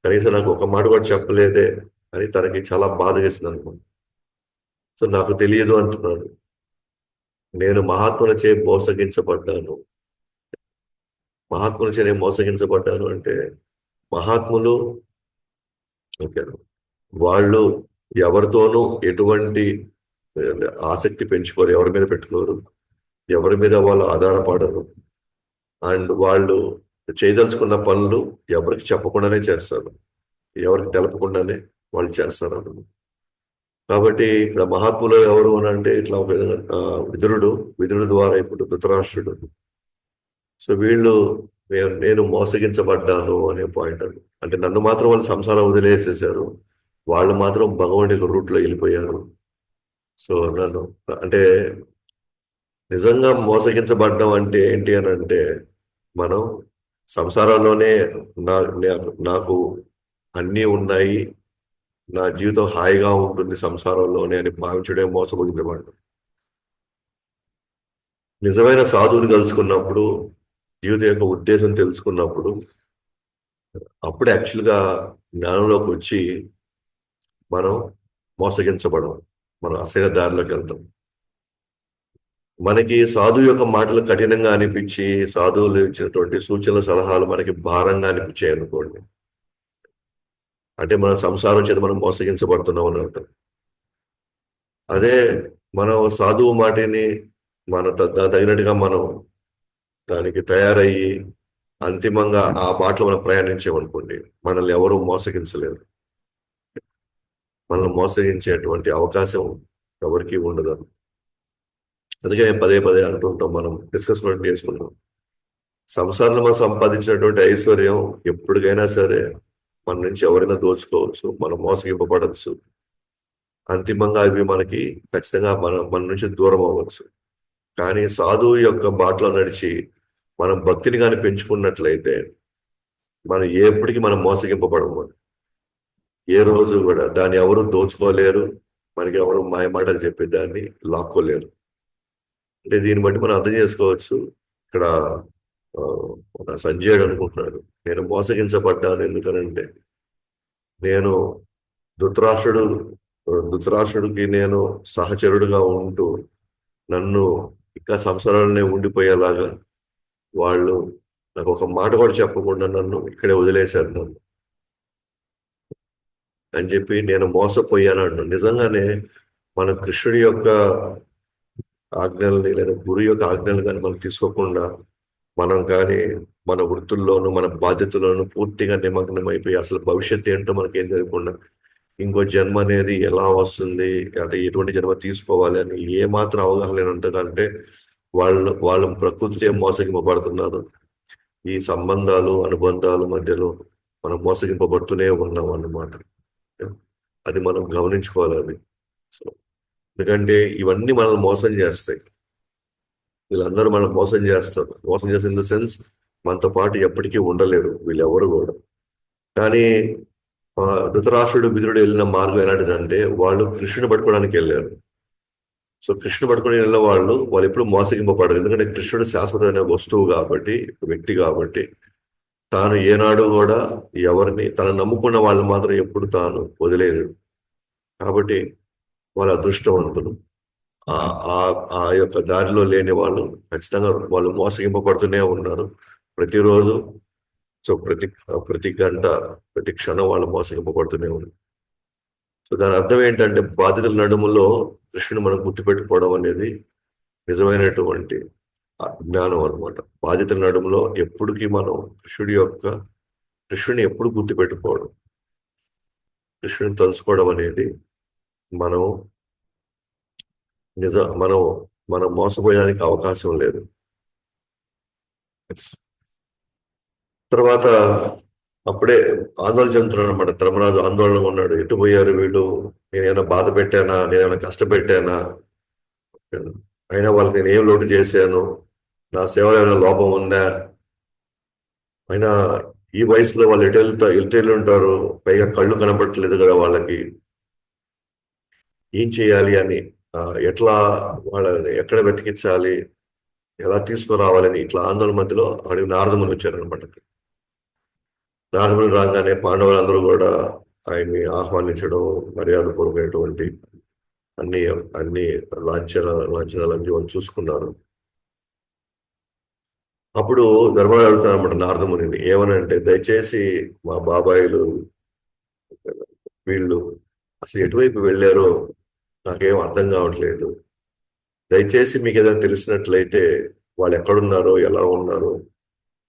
కనీసం నాకు ఒక మాట కూడా చెప్పలేదే అని తనకి చాలా బాధ వేసింది అనమాట. సో నాకు తెలియదు అంటున్నాడు, నేను మహాత్ములచే మోసగించబడ్డాను. మహాత్ములచే నేను మోసగించబడ్డాను అంటే, మహాత్ములు ఓకే, వాళ్ళు ఎవరితోనూ ఎటువంటి ఆసక్తి పెంచుకోరు, ఎవరి మీద పెట్టుకోరు, ఎవరి మీద వాళ్ళు ఆధారపడరు, అండ్ వాళ్ళు చేయదలుచుకున్న పనులు ఎవరికి చెప్పకుండానే చేస్తారు, ఎవరికి తెలపకుండానే వాళ్ళు చేస్తారు అన్నమాట. కాబట్టి ఇక్కడ మహాత్ములు ఎవరు అని అంటే, ఇట్లా ఒక విధంగా విదురుడు ద్వారా ఇప్పుడు ధృతరాష్ట్రుడు. సో వీళ్ళు నేను మోసగించబడ్డాను అనే పాయింట్ అండి. అంటే నన్ను మాత్రం వాళ్ళు సంసారం వదిలేసేసారు, వాళ్ళు మాత్రం భగవంతుడి రూట్లో వెళ్ళిపోయారు. సో నన్ను అంటే నిజంగా మోసగించబడ్డం అంటే ఏంటి అని అంటే, మనం సంసారంలోనే నాకు అన్నీ ఉన్నాయి, నా జీవితం హాయిగా ఉంటుంది సంసారంలోనే అని భావించడే మోసగించబడ్డం. నిజమైన సాధువుని కలుసుకున్నప్పుడు, జీవితం యొక్క ఉద్దేశం తెలుసుకున్నప్పుడు, అప్పుడు యాక్చువల్గా జ్ఞానంలోకి వచ్చి మనం మోసగించబడం, మనం అసైన దారిలోకి వెళ్తాం. మనకి సాధువు యొక్క మాటలు కఠినంగా అనిపించి, సాధువులు ఇచ్చినటువంటి సూచనల సలహాలు మనకి భారంగా అనిపించాయి అనుకోండి, అంటే మన సంసారం చేత మనం మోసగించబడుతున్నాం అని అంటాం. అదే మనం సాధువు మాటని మన తగినట్టుగా మనం దానికి తయారయ్యి అంతిమంగా ఆ బాటలో మనం ప్రయాణించామనుకోండి, మనల్ని ఎవరు మోసగించలేరు. మనల్ని మోసగించేటువంటి అవకాశం ఎవరికి ఉండదు. అందుకే నేను పదే పదే అంటూ ఉంటాం, మనం డిస్కస్ కూడా చేసుకుంటాం, సంసారంలో మనం సంపాదించినటువంటి ఐశ్వర్యం ఎప్పటికైనా సరే మన నుంచి ఎవరైనా దోచుకోవచ్చు, మనం మోసగింపబడవచ్చు, అంతిమంగా అవి మనకి ఖచ్చితంగా మన నుంచి దూరం అవ్వచ్చు. కానీ సాధువు యొక్క బాటలో నడిచి మనం భక్తిని కానీ పెంచుకున్నట్లయితే మనం ఎప్పటికీ మనం మోసగింపబడము. ఏ రోజు కూడా దాన్ని ఎవరు దోచుకోలేరు, మనకి ఎవరు మాయ మాటలు చెప్పి దాన్ని లాక్కోలేరు. అంటే దీన్ని బట్టి మనం అర్థం చేసుకోవచ్చు, ఇక్కడ మన సంజయుడు అనుకుంటున్నాడు, నేను మోసగించబడ్డాను ఎందుకనంటే, నేను ధృతరాష్ట్రుడికి నేను సహచరుడుగా ఉంటూ నన్ను ఇంకా సంసారాలనే ఉండిపోయేలాగా వాళ్ళు నాకు ఒక మాట కూడా చెప్పకుండా నన్ను ఇక్కడే వదిలేశారు నన్ను అని చెప్పి నేను మోసపోయాను అన్నాను. నిజంగానే మన కృష్ణుడి యొక్క ఆజ్ఞల్ని లేదా గురు యొక్క ఆజ్ఞలు కానీ మనం తీసుకోకుండా, మనం కానీ మన వృత్తుల్లోనూ మన బాధ్యతల్లోనూ పూర్తిగా నిమగ్నం అయిపోయి అసలు భవిష్యత్తు ఏంటో మనకేం తెలియకుండా, ఇంకో జన్మ అనేది ఎలా వస్తుంది, అంటే ఎటువంటి జన్మ తీసుకోవాలి అని ఏమాత్రం అవగాహన లేనంతకంటే వాళ్ళు ప్రకృతితో మోసగింపబడుతున్నారు. ఈ సంబంధాలు అనుబంధాల మధ్యలో మనం మోసగింపబడుతూనే ఉన్నాం అన్నమాట. అది మనం గమనించుకోవాలి. అది సో ఎందుకంటే ఇవన్నీ మనల్ని మోసం చేస్తాయి, వీళ్ళందరూ మనం మోసం చేస్తారు. మోసం చేసిన ఇన్ ద సెన్స్ మనతో పాటు ఎప్పటికీ ఉండలేరు వీళ్ళెవరు కూడా. కానీ ధృతరాష్ట్రుడు విదురుడు వెళ్ళిన మార్గం ఎలాంటిదంటే, వాళ్ళు కృష్ణుని పట్టుకోవడానికి వెళ్ళారు. సో కృష్ణుని పట్టుకుని వెళ్ళిన వాళ్ళు ఎప్పుడు మోసగింపబడరు, ఎందుకంటే కృష్ణుడు శాశ్వతమైన వస్తువు కాబట్టి, వ్యక్తి కాబట్టి, తాను ఏనాడు కూడా ఎవరిని తను నమ్ముకున్న వాళ్ళు మాత్రం ఎప్పుడు తాను వదిలేరు. కాబట్టి వాళ్ళ అదృష్టవంతులు. ఆ యొక్క దారిలో లేని వాళ్ళు ఖచ్చితంగా వాళ్ళు మోసగింపబడుతూనే ఉన్నారు ప్రతిరోజు. సో ప్రతి గంట, ప్రతి క్షణం వాళ్ళు మోసగింపబడుతూనే ఉన్నారు. సో దాని అర్థం ఏంటంటే, బాధితుల నడుములో కృష్ణుని మనం గుర్తుపెట్టుకోవడం అనేది నిజమైనటువంటి జ్ఞానం అనమాట. బాధ్యతల నడుములో ఎప్పటికీ మనం కృష్ణుని ఎప్పుడు గుర్తుపెట్టుకోవడం, కృష్ణుని తలుచుకోవడం అనేది మనం మనం మోసపోయడానికి అవకాశం లేదు. తర్వాత అప్పుడే ఆందోళన చెందుతున్నాడు అనమాట. ధర్మరాజు ఆందోళనగా ఉన్నాడు. ఎటు పోయారు వీళ్ళు? నేనేమైనా బాధ పెట్టానా? నేనేమైనా కష్టపెట్టానా? అయినా వాళ్ళకి నేను ఏం లోటు చేశాను? నా సేవలో ఏమైనా లోపం ఉందా? అయినా ఈ వయసులో వాళ్ళు ఎటు ఉంటారు? పైగా కళ్ళు కనపడట్లేదు కదా వాళ్ళకి. ఏం చేయాలి అని, ఎట్లా వాళ్ళని ఎక్కడ వెతికించాలి, ఎలా తీసుకురావాలని ఇట్లా ఆందోళన మధ్యలో అడిగి నారదముని వచ్చారనమాట. నారదముని రాగానే పాండవులందరూ కూడా ఆయన్ని ఆహ్వానించడం, మర్యాద పూర్వకమైనటువంటి అన్ని అన్ని లాంఛనాలన్నీ వాళ్ళు చూసుకున్నారు. అప్పుడు ధర్మరాజు అడుగుతారు అనమాట నారదమునిని, ఏమనంటే, దయచేసి మా బాబాయిలు వీళ్ళు అసలు ఎటువైపు వెళ్ళారో నాకేం అర్థం కావట్లేదు. దయచేసి మీకు ఏదైనా తెలిసినట్లయితే వాళ్ళు ఎక్కడున్నారో, ఎలా ఉన్నారో,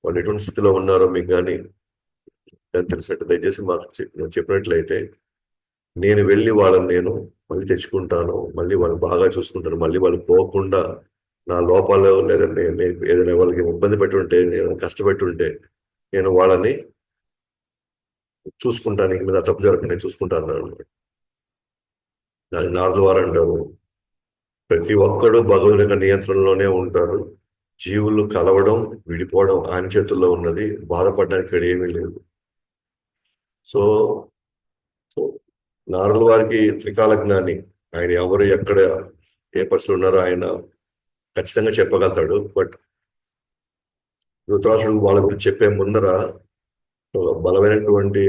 వాళ్ళు ఎటువంటి స్థితిలో ఉన్నారో మీకు కానీ తెలిసినట్టు దయచేసి మాకు చెప్పినట్లయితే నేను వెళ్ళి వాళ్ళని మళ్ళీ తెచ్చుకుంటాను, మళ్ళీ వాళ్ళు బాగా చూసుకుంటాను, మళ్ళీ వాళ్ళు పోకుండా నా లోపాలు లేదా నేను ఏదైనా వాళ్ళకి ఇబ్బంది పెట్టుంటే, నేను కష్టపెట్టుంటే నేను వాళ్ళని చూసుకుంటాను, మీద తప్పు జరగకుండా నేను చూసుకుంటాను అన్నాడు. దాని నారద వారు అంటారు, ప్రతి ఒక్కడు భగవంతుని యొక్క నియంత్రణలోనే ఉంటారు. జీవులు కలవడం విడిపోవడం ఆయన చేతుల్లో ఉన్నది. బాధపడడానికి ఇక్కడ ఏమీ లేదు. సో సో నారదుల వారికి త్రికాల జ్ఞాని. ఆయన ఎవరు, ఎక్కడ, ఏ పరిస్థితులు ఉన్నారో ఆయన ఖచ్చితంగా చెప్పగలుగుతాడు. బట్ ధృతరాష్ట్రుడు వాళ్ళ గురించి చెప్పే ముందర బలమైనటువంటి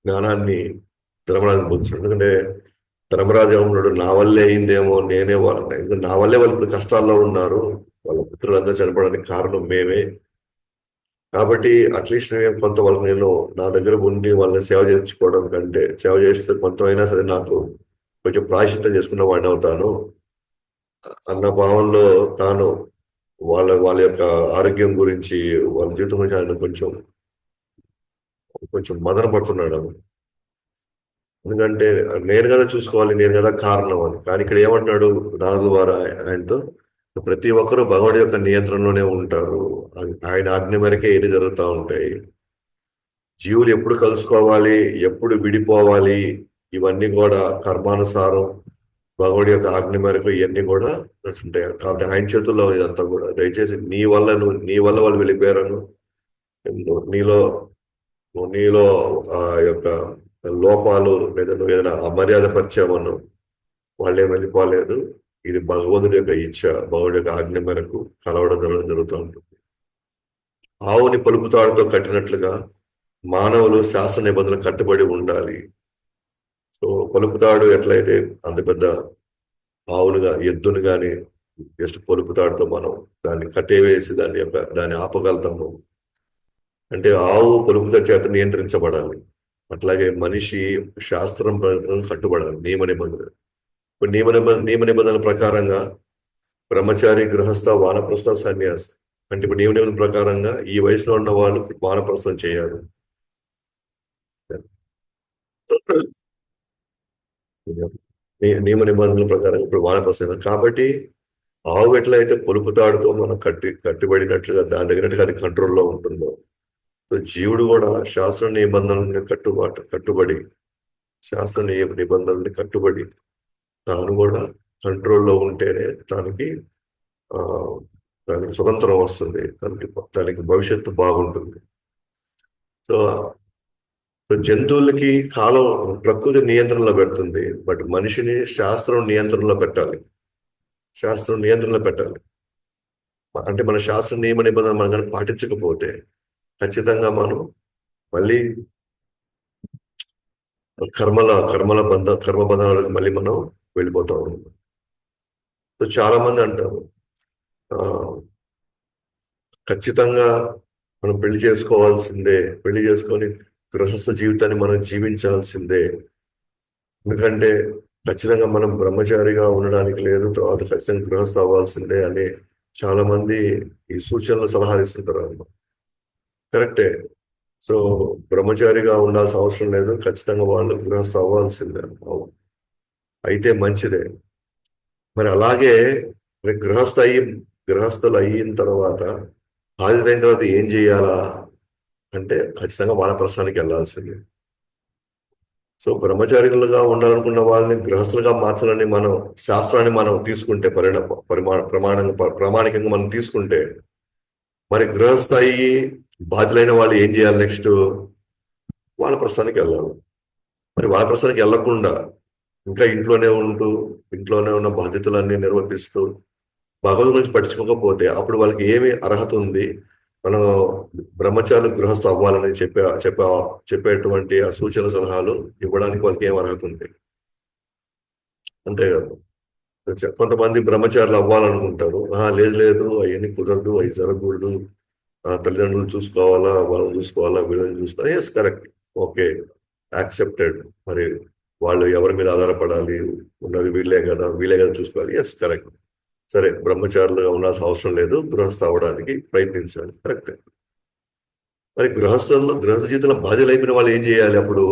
జ్ఞానాన్ని ధర్మరాజు పొందుతాడు. ఎందుకంటే ధర్మరాజు ఏమన్నాడు, నా వల్లే అయిందేమో, నేనే ఎందుకంటే నా వల్లే వాళ్ళు ఇప్పుడు కష్టాల్లో ఉన్నారు, వాళ్ళ పుత్రులందరూ చనిపోవడానికి కారణం మేమే. కాబట్టి అట్లీస్ట్ నేను కొంత వాళ్ళకి నేను నా దగ్గర ఉండి వాళ్ళని సేవ చేస్తే కొంతమైనా సరే నాకు కొంచెం ప్రాయశ్చిత్తం చేసుకున్న వాడిని అవుతాను అన్న భావంలో తాను వాళ్ళ యొక్క ఆరోగ్యం గురించి, వాళ్ళ జీవితం గురించి ఆయన కొంచెం కొంచెం మదన పడుతున్నాడు. ఎందుకంటే నేను కదా చూసుకోవాలి, నేను కదా కారణం అని. కానీ ఇక్కడ ఏమంటున్నాడు నారదుల వారు ఆయనతో, ప్రతి ఒక్కరూ భగవానుడి యొక్క నియంత్రణలోనే ఉంటారు, ఆయన ఆజ్ఞ మేరకే ఏది జరుగుతూ ఉంటాయి. జీవులు ఎప్పుడు కలుసుకోవాలి, ఎప్పుడు విడిపోవాలి, ఇవన్నీ కూడా కర్మానుసారం భగవానుడి యొక్క ఆజ్ఞ మేరకు ఇవన్నీ కూడా ఉంటాయి. కాబట్టి ఆయన చేతుల్లో ఇదంతా కూడా. దయచేసి నీ వల్ల వాళ్ళు వెళ్ళిపోయారను, నీలో నీలో ఆ యొక్క లోపాలు లేదా నువ్వు ఏదైనా అమర్యాద పరిచయమను, వాళ్ళేం వెళ్ళిపోలేదు. ఇది భగవంతుడి యొక్క ఇచ్ఛ, భగవంతుడి యొక్క ఆజ్ఞ మేరకు కలవడం జరుగుతూ ఉంటుంది. ఆవుని పలుపు తాడుతో కట్టినట్లుగా మానవులు శాస్త్ర నిబంధనలు కట్టుబడి ఉండాలి. సో పలుపు తాడు ఎట్లయితే అంత పెద్ద ఆవులుగా ఎద్దును కానీ జస్ట్ పలుపు తాడుతో మనం దాన్ని కట్టేవేసి దాన్ని ఆపగలుగుతాము. అంటే ఆవు పొలుపు చేత నియంత్రించబడాలి. అట్లాగే మనిషి శాస్త్రం కట్టుబడాలి, నియమ నిబంధనలు. ఇప్పుడు నియమ నిబంధనల ప్రకారంగా బ్రహ్మచారి, గృహస్థ, వానప్రస్థ, సన్యాసి అంటే ఇప్పుడు నియమ నిబంధనల ప్రకారంగా ఈ వయసులో ఉన్న వాళ్ళు వానప్రస్థం చేయాలి. నియమ నిబంధనల ప్రకారం ఇప్పుడు వానప్రస్థం. కాబట్టి ఆవు ఎట్లయితే పొలుపు తాడుతో మనం కట్టుబడినట్లుగా దాని తగినట్టుగా అది కంట్రోల్లో ఉంటుందో, జీవుడు కూడా శాస్త్ర నిబంధనల్ని కట్టుబడి శాస్త్ర నిబంధనల్ని కట్టుబడి తాను కూడా కంట్రోల్లో ఉంటేనే దానికి స్వతంత్రం వస్తుంది, దానికి భవిష్యత్తు బాగుంటుంది. సో జంతువులకి కాలం ప్రకృతి నియంత్రణలో పెడుతుంది, బట్ మనిషిని శాస్త్రం నియంత్రణలో పెట్టాలి. అంటే మన శాస్త్ర నియమ నిబంధనలు మనం కానీ పాటించకపోతే ఖచ్చితంగా మనం మళ్ళీ కర్మ బంధాలకు మళ్ళీ మనం వెళ్ళిపోతాం. సో చాలా మంది అంటారు, ఖచ్చితంగా మనం పెళ్లి చేసుకొని గృహస్థ జీవితాన్ని మనం జీవించాల్సిందే, ఎందుకంటే ఖచ్చితంగా మనం బ్రహ్మచారిగా ఉండడానికి లేదు, తర్వాత ఖచ్చితంగా గృహస్థ అవ్వాల్సిందే అనే చాలా మంది ఈ సూచనలు సలహాలు ఇస్తుంటారు అన్నమాట. కరెక్టే. సో బ్రహ్మచారిగా ఉండాల్సిన అవసరం లేదు, ఖచ్చితంగా వాళ్ళు గృహస్థ అవ్వాల్సిందే. అవును. అయితే మంచిదే. మరి అలాగే మరి గృహస్థులు అయిన తర్వాత హాజరైన తర్వాత ఏం చేయాలా అంటే ఖచ్చితంగా వానప్రస్థానికి వెళ్ళాల్సిందే. సో బ్రహ్మచారిలుగా ఉండాలనుకున్న వాళ్ళని గృహస్థులుగా మార్చాలని మనం శాస్త్రాన్ని మనం తీసుకుంటే ప్రామాణికంగా మనం తీసుకుంటే మరి గృహస్థాయి బాధ్యులైన వాళ్ళు ఏం చేయాలి నెక్స్ట్? వానప్రస్థానికి వెళ్ళాలి. మరి వానప్రస్థానికి వెళ్లకుండా ఇంకా ఇంట్లోనే ఉంటూ ఇంట్లోనే ఉన్న బాధ్యతలన్నీ నిర్వర్తిస్తూ భగవంతుడి గురించి పట్టించుకోకపోతే అప్పుడు వాళ్ళకి ఏమి అర్హత ఉంది మనం బ్రహ్మచారులు గృహస్థ అవ్వాలని చెప్పేటువంటి ఆ సూచన సలహాలు ఇవ్వడానికి వాళ్ళకి ఏం అర్హత ఉంది? అంతే కదా. కొంతమంది బ్రహ్మచారులు అవ్వాలనుకుంటారు. లేదు లేదు అవన్నీ కుదరదు, అవి జరగకూడదు, తల్లిదండ్రులు చూసుకోవాలా, వాళ్ళని చూసుకోవాలా, వీళ్ళని చూసుకోవాలా. Yes, correct, okay, accepted. మరి వాళ్ళు ఎవరి మీద ఆధారపడాలి, ఉన్నది వీళ్ళే కదా చూసుకోవాలి. Yes, correct. సరే, బ్రహ్మచారులుగా ఉండాల్సిన అవసరం లేదు, గృహస్థ అవ్వడానికి ప్రయత్నించాలి. కరెక్ట్. మరి గృహస్థ జీవితంలో బాధ్యతలు అయిపోయిన వాళ్ళు ఏం చేయాలి అప్పుడు?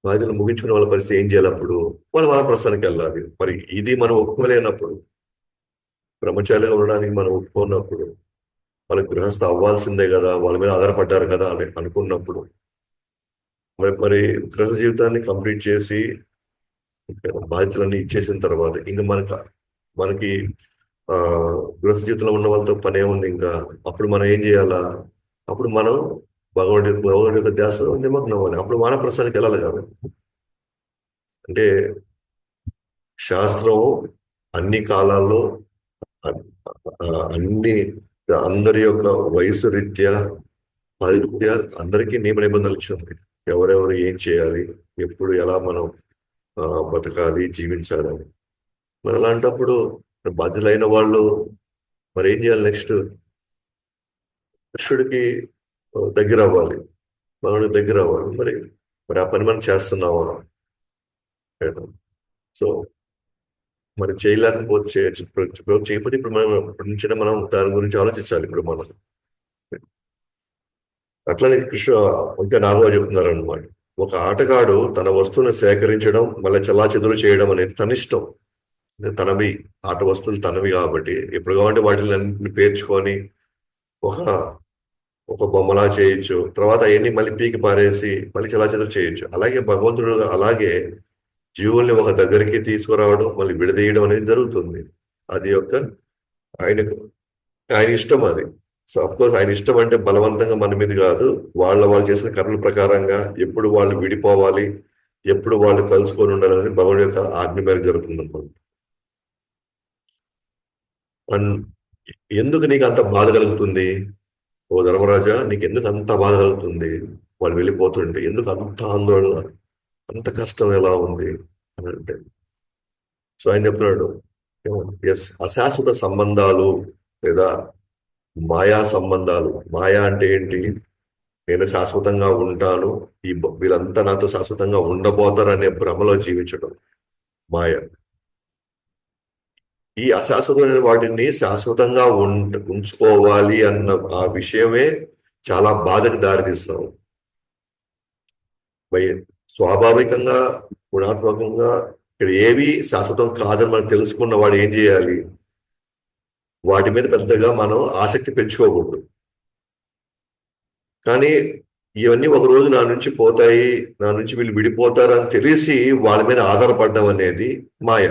బాధ్యతలు ముగించుకునే వాళ్ళ పరిస్థితి ఏం చేయాలి అప్పుడు? వాళ్ళు వానప్రస్థానికి వెళ్ళాలి. మరి ఇది మనం ఒప్పుకోలేనప్పుడు, బ్రహ్మచారిగా ఉండడానికి మనం ఒప్పుకున్నప్పుడు, వాళ్ళకి గృహస్థ అవ్వాల్సిందే కదా, వాళ్ళ మీద ఆధారపడ్డారు కదా అని అనుకున్నప్పుడు మరి గృహ జీవితాన్ని కంప్లీట్ చేసి బాధ్యతలన్నీ ఇచ్చేసిన తర్వాత ఇంకా మనకి ఆ గృహ జీవితంలో ఉన్న వాళ్ళతో పని ఏముంది ఇంకా? అప్పుడు మనం ఏం చేయాలా? అప్పుడు మనం భగవంతుడి యొక్క ధ్యాసలో నిమగ్నం అవ్వాలి. అప్పుడు వానప్రస్థానికి వెళ్ళాలి కాదు. అంటే శాస్త్రం అన్ని కాలాల్లో అన్ని అందరి యొక్క వయసు రీత్యా రీత్యా అందరికీ నియమ నిబంధనలు ఇచ్చింది. ఎవరెవరు ఏం చేయాలి, ఎప్పుడు ఎలా మనం బతకాలి, జీవించాలి అని. మరి అలాంటప్పుడు బాధ్యులైన వాళ్ళు మరి ఏం చేయాలి నెక్స్ట్? కృష్ణుడికి దగ్గర అవ్వాలి, భగవానుడికి దగ్గర అవ్వాలి. మరి ఆ పని మనం చేస్తున్నావా? సో మరి చేయలేకపోతే చేయొచ్చు, ఇప్పుడు చేయకపోతే ఇప్పుడు మనం ఇప్పటి నుంచే మనం దాని గురించి ఆలోచించాలి. ఇప్పుడు మనం అట్లనే కృష్ణ ఇంకా నాలుగో చెప్తున్నారు అనమాట. ఒక ఆటగాడు తన వస్తువును సేకరించడం మళ్ళీ చెల్లాచెదురు చేయడం అనేది తన ఇష్టం. తనవి, ఆట వస్తువులు తనవి కాబట్టి ఎప్పుడు కావాలంటే వాటిని అన్నింటిని పేర్చుకొని ఒక ఒక బొమ్మలా చేయొచ్చు. తర్వాత అవన్నీ మళ్ళీ పీకి పారేసి మళ్ళీ చెల్లాచెదురు చేయొచ్చు. అలాగే భగవంతుడు అలాగే జీవుల్ని ఒక దగ్గరికి తీసుకురావడం మళ్ళీ విడదీయడం అనేది జరుగుతుంది. అది యొక్క ఆయనకు ఆయన ఇష్టం అది. సో అఫ్ కోర్స్ ఆయన ఇష్టం అంటే బలవంతంగా మన మీద కాదు, వాళ్ళు చేసిన కర్మల ప్రకారంగా ఎప్పుడు వాళ్ళు విడిపోవాలి, ఎప్పుడు వాళ్ళు కలుసుకొని ఉండాలి అనేది భగవాన్ యొక్క ఆజ్ఞ మేరకు జరుగుతుంది అనమాట. అండ్ ఎందుకు నీకు అంత బాధ కలుగుతుంది? ఓ ధర్మరాజా, నీకు ఎందుకు అంత బాధ కలుగుతుంది? వాళ్ళు వెళ్ళిపోతుంటే ఎందుకు అంత ఆందోళన, అంత కష్టం ఎలా ఉంది అని అంటే, సో ఆయన చెప్తున్నాడు, ఎస్, అశాశ్వత సంబంధాలు లేదా మాయా సంబంధాలు. మాయా అంటే ఏంటి? నేను శాశ్వతంగా ఉంటాను, వీళ్ళంతా నాతో శాశ్వతంగా ఉండబోతారు అనే భ్రమలో జీవించడం మాయ. ఈ అశాశ్వతమైన వాటిని శాశ్వతంగా ఉంచుకోవాలి అన్న ఆ విషయమే చాలా బాధకు దారితీస్తాం. స్వాభావికంగా, గుణాత్మకంగా ఇక్కడ ఏవి శాశ్వతం కాదని మనం తెలుసుకున్న వాడు ఏం చేయాలి? వాటి మీద పెద్దగా మనం ఆసక్తి పెంచుకోకూడదు. కానీ ఇవన్నీ ఒక రోజు నా నుంచి పోతాయి, నా నుంచి వీళ్ళు విడిపోతారు అని తెలిసి వాళ్ళ మీద ఆధారపడడం అనేది మాయ.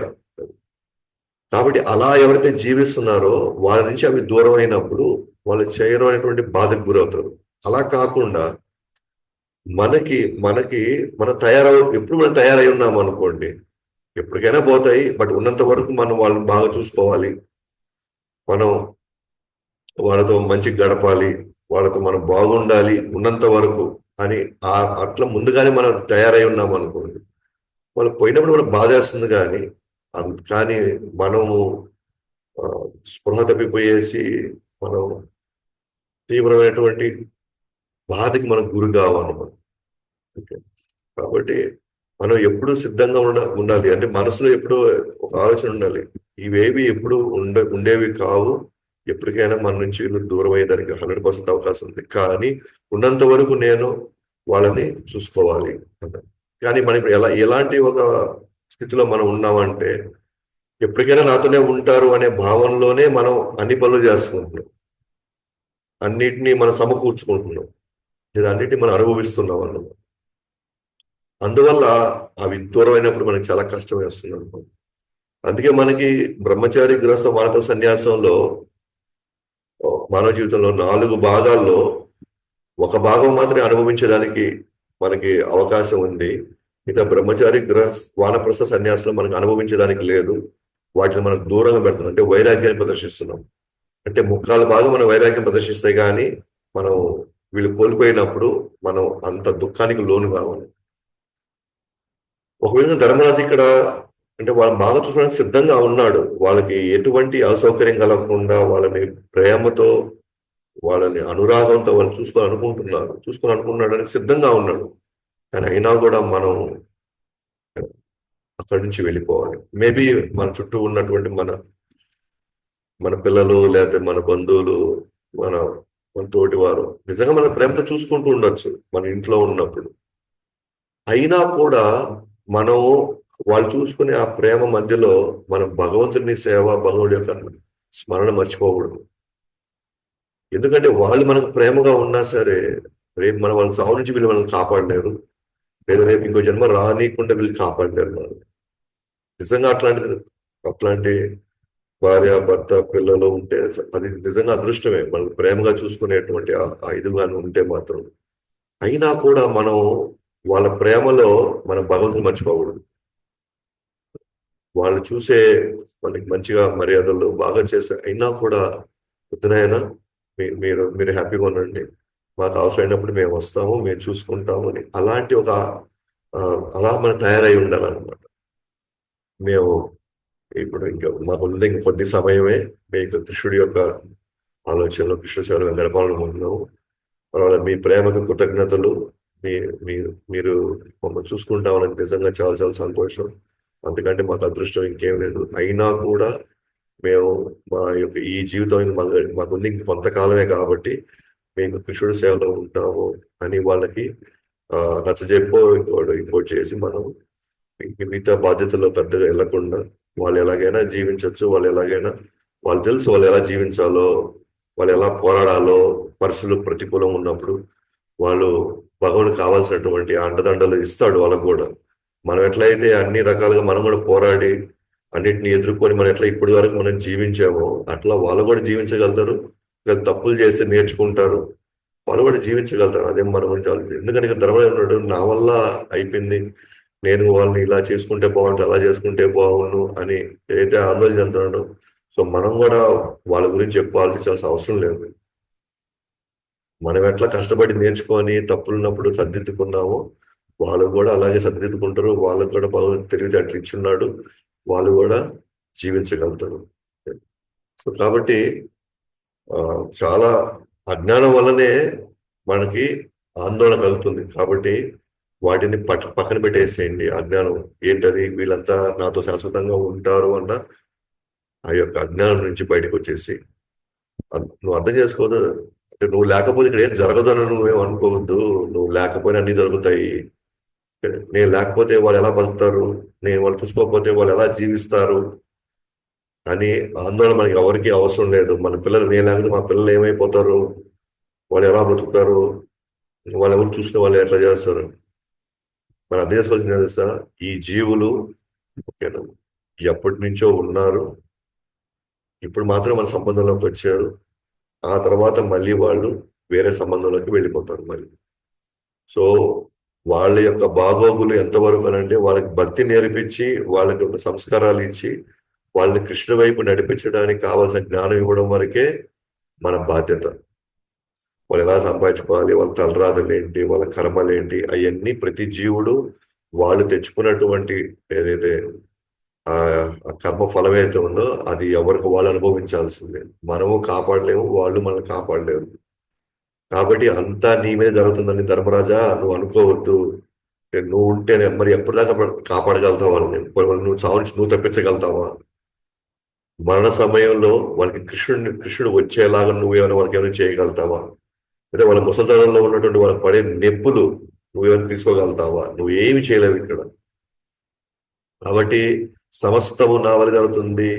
కాబట్టి అలా ఎవరైతే జీవిస్తున్నారో వాళ్ళ నుంచి అవి దూరం అయినప్పుడు వాళ్ళు చేయడం అనేటువంటి బాధకు గురవుతారు. అలా కాకుండా మనకి మనకి ఎప్పుడు మనం తయారై ఉన్నాం అనుకోండి, ఎప్పటికైనా పోతాయి, బట్ ఉన్నంత వరకు మనం వాళ్ళని బాగా చూసుకోవాలి, మనం వాళ్ళతో మంచిగా గడపాలి, వాళ్ళతో మనం బాగుండాలి ఉన్నంత వరకు అని అట్లా ముందుగానే మనం తయారై ఉన్నాం అనుకోండి, వాళ్ళు పోయినప్పుడు మనకు బాధేస్తుంది. కానీ మనము స్పృహ తప్పిపోయేసి మనం తీవ్రమైనటువంటి బాధకి మనం గురి కావన్నమాట. ఓకే. కాబట్టి మనం ఎప్పుడు సిద్ధంగా ఉండాలి. అంటే మనసులో ఎప్పుడూ ఒక ఆలోచన ఉండాలి, ఇవేవి ఎప్పుడు ఉండేవి కావు. ఎప్పటికైనా మన నుంచి వీళ్ళు దూరం అయ్యేదానికి 100% అవకాశం ఉంది. కానీ ఉన్నంత వరకు నేను వాళ్ళని చూసుకోవాలి అన్నాడు. కానీ మనం ఇప్పుడు ఎలాంటి ఒక స్థితిలో మనం ఉన్నామంటే ఎప్పటికైనా నాతోనే ఉంటారు అనే భావనలోనే మనం అన్ని పనులు చేసుకుంటున్నాం. అన్నిటినీ మనం సమకూర్చుకుంటున్నాం. లేదా అన్నిటిని మనం అనుభవిస్తున్నాం అన్నమాట. అందువల్ల అవి దూరమైనప్పుడు మనకి చాలా కష్టం వేస్తుంది అనుకో. అందుకే మనకి బ్రహ్మచారి గృహస్థ వానప్రస్థ సన్యాసంలో మానవ జీవితంలో 4 భాగాల్లో ఒక భాగం మాత్రమే అనుభవించడానికి మనకి అవకాశం ఉంది. మిగతా బ్రహ్మచారి వానప్రస్థ సన్యాసంలో మనకు అనుభవించడానికి లేదు. వాటిని మనం దూరంగా పెడుతున్నాం. అంటే వైరాగ్యాన్ని ప్రదర్శిస్తున్నాం. అంటే ముక్కాలు భాగం మనం వైరాగ్యం ప్రదర్శిస్తే గానీ మనం వీళ్ళు కోల్పోయినప్పుడు మనం అంత దుఃఖానికి లోను కావాలి. ఒక విధంగా ధర్మరాజు ఇక్కడ అంటే వాళ్ళని బాగా చూసుకోవడానికి సిద్ధంగా ఉన్నాడు. వాళ్ళకి ఎటువంటి అసౌకర్యం కలగకుండా వాళ్ళని ప్రేమతో వాళ్ళని అనురాగంతో వాళ్ళు చూసుకోవాలనుకుంటున్నాడు సిద్ధంగా ఉన్నాడు. కానీ అయినా కూడా మనం అక్కడి నుంచి వెళ్ళిపోవాలి. మేబీ మన చుట్టూ ఉన్నటువంటి మన పిల్లలు లేకపోతే మన బంధువులు మన మన తోటి వారు నిజంగా మన ప్రేమతో చూసుకుంటూ ఉండొచ్చు మన ఇంట్లో ఉన్నప్పుడు. అయినా కూడా మనం వాళ్ళు చూసుకునే ఆ ప్రేమ మధ్యలో మనం భగవంతుని సేవ భగవంతుడి యొక్క స్మరణ మర్చిపోకూడదు. ఎందుకంటే వాళ్ళు మనకు ప్రేమగా ఉన్నా సరే రేపు మనం వాళ్ళ చావు నుంచి వీళ్ళు మనల్ని కాపాడలేరు. లేదా రేపు ఇంకో జన్మ రానీయకుండా వీళ్ళు కాపాడలేరు మనం. నిజంగా అట్లాంటి భార్య భర్త పిల్లలు ఉంటే అది నిజంగా అదృష్టమే. మనం ప్రేమగా చూసుకునేటువంటి ఆ ఇదిగాని ఉంటే మాత్రం. అయినా కూడా మనం వాళ్ళ ప్రేమలో మనం భగవంతుని మర్చిపోకూడదు. వాళ్ళు చూసే మనకి మంచిగా మర్యాదలు బాగా చేసే అయినా కూడా వద్దునైనా మీరు హ్యాపీగా ఉండండి, మాకు అవసరమైనప్పుడు మేము వస్తాము, మేము చూసుకుంటాము అని అలాంటి అలా మనం తయారై ఉండాలన్నమాట. మేము ఇప్పుడు ఇంకా మాకు ఉంది కొద్ది సమయమే మీకు కృష్ణుడి యొక్క ఆలోచనలో కృష్ణ సేవలు గడపాలనుకుంటున్నాము. తర్వాత మీ ప్రేమకు కృతజ్ఞతలు. మీరు మమ్మల్ని చూసుకుంటామని నిజంగా చాలా చాలా సంతోషం. అందుకంటే మాకు అదృష్టం ఇంకేం లేదు. అయినా కూడా మేము మా యొక్క ఈ జీవితం మాకు ఉంది కొంతకాలమే కాబట్టి మేము కృష్ణుడి సేవలో ఉంటాము అని వాళ్ళకి నచ్చజెప్పో ఇంకోటి చేసి మనం మిగతా బాధ్యతల్లో పెద్దగా వెళ్లకుండా వాళ్ళు ఎలాగైనా జీవించవచ్చు. వాళ్ళు తెలుసు వాళ్ళు ఎలా జీవించాలో, వాళ్ళు ఎలా పోరాడాలో. పరిస్థితులు ప్రతికూలం ఉన్నప్పుడు వాళ్ళు భగవానుడు కావాల్సినటువంటి అండదండలు ఇస్తాడు వాళ్ళకు కూడా. మనం ఎట్లయితే అన్ని రకాలుగా మనం కూడా పోరాడి అన్నిటిని ఎదుర్కొని మనం ఎట్లా ఇప్పటి వరకు మనం జీవించామో అట్లా వాళ్ళు కూడా జీవించగలుగుతారు. తప్పులు చేస్తే నేర్చుకుంటారు, వాళ్ళు కూడా జీవించగలుగుతారు. అదే మన గురించి ఆలోచించాలి. ఎందుకంటే ఇక్కడ ధర్మరాజు ఉన్నాడు, నా వల్ల అయిపోయింది, నేను వాళ్ళని ఇలా చేసుకుంటే బాగుంటుంది, అలా చేసుకుంటే బాగుండు అని ఏదైతే ఆందోళన చెందుతున్నాడో, సో మనం కూడా వాళ్ళ గురించి ఎక్కువ ఆలోచించాల్సిన అవసరం లేదు. మనం ఎట్లా కష్టపడి నేర్చుకొని తప్పులున్నప్పుడు సర్దిద్దుకున్నామో వాళ్ళు కూడా అలాగే సర్దిద్దుకుంటారు. వాళ్ళకు కూడా బాగా తెలివితేటలు ఇచ్చున్నాడు, వాళ్ళు కూడా జీవించగలుగుతారు. సో కాబట్టి చాలా అజ్ఞానం వల్లనే మనకి ఆందోళన కలుగుతుంది. కాబట్టి వాటిని పక్కన పెట్టేసేయండి. అజ్ఞానం ఏంటది, వీళ్ళంతా నాతో శాశ్వతంగా ఉంటారు అన్న ఆ యొక్క అజ్ఞానం నుంచి బయటకు వచ్చేసి నువ్వు అర్థం చేసుకోవద్దు. అంటే నువ్వు లేకపోతే ఇక్కడ ఏం జరగదని నువ్వేం అనుకోవద్దు. నువ్వు లేకపోయినా అన్ని జరుగుతాయి. నేను లేకపోతే వాళ్ళు ఎలా బతుకుతారు, నేను వాళ్ళు చూసుకోకపోతే వాళ్ళు ఎలా జీవిస్తారు అని ఆందోళన మనకి ఎవరికి అవసరం లేదు. మన పిల్లలు నేను లేకపోతే మా పిల్లలు ఏమైపోతారు, వాళ్ళు ఎలా బతుకుతారు, వాళ్ళు ఎవరు చూసుకునే వాళ్ళు ఎట్లా చేస్తారు. మనం అర్థం చేసుకోవాల్సింది తెలుసా, ఈ జీవులు ఓకేనా ఎప్పటి నుంచో ఉన్నారు, ఇప్పుడు మాత్రం మన సంబంధంలోకి వచ్చారు. ఆ తర్వాత మళ్ళీ వాళ్ళు వేరే సంబంధంలోకి వెళ్ళిపోతారు మళ్ళీ. సో వాళ్ళ యొక్క బాగోగులు ఎంతవరకు అనంటే వాళ్ళకి భక్తి నేర్పించి వాళ్ళకి ఒక సంస్కారాలు ఇచ్చి వాళ్ళని కృష్ణ వైపు నడిపించడానికి కావాల్సిన జ్ఞానం ఇవ్వడం వరకే మన బాధ్యత. వాళ్ళు ఎలా సంపాదించుకోవాలి, వాళ్ళ తలరాదలు ఏంటి, వాళ్ళ కర్మలు ఏంటి, అవన్నీ ప్రతి జీవుడు వాళ్ళు తెచ్చుకున్నటువంటి ఏదైతే ఆ కర్మ ఫలం ఏదైతే ఉందో అది ఎవరికి వాళ్ళు అనుభవించాల్సిందే. మనము కాపాడలేము, వాళ్ళు మనల్ని కాపాడలేరు. కాబట్టి అంతా నీ మీద జరుగుతుందని ధర్మరాజా నువ్వు అనుకోవద్దు. నువ్వు ఉంటేనే మరి ఎప్పటిదాకా కాపాడగలుగుతావా, నువ్వు చావు నుంచి నువ్వు తప్పించగలుగుతావా? మరణ సమయంలో వాళ్ళకి కృష్ణుడు వచ్చేలాగా నువ్వేమైనా వాళ్ళకి ఏమైనా చేయగలుగుతావా? అంటే వాళ్ళ ముసలితనంలో ఉన్నటువంటి వాళ్ళకి పడే నొప్పులు నువ్వేమైనా తీసుకోగలుగుతావా? నువ్వు ఏమి చేయలేవు ఇక్కడ. కాబట్టి సమస్తము నా వల్ల జరుగుతుంది,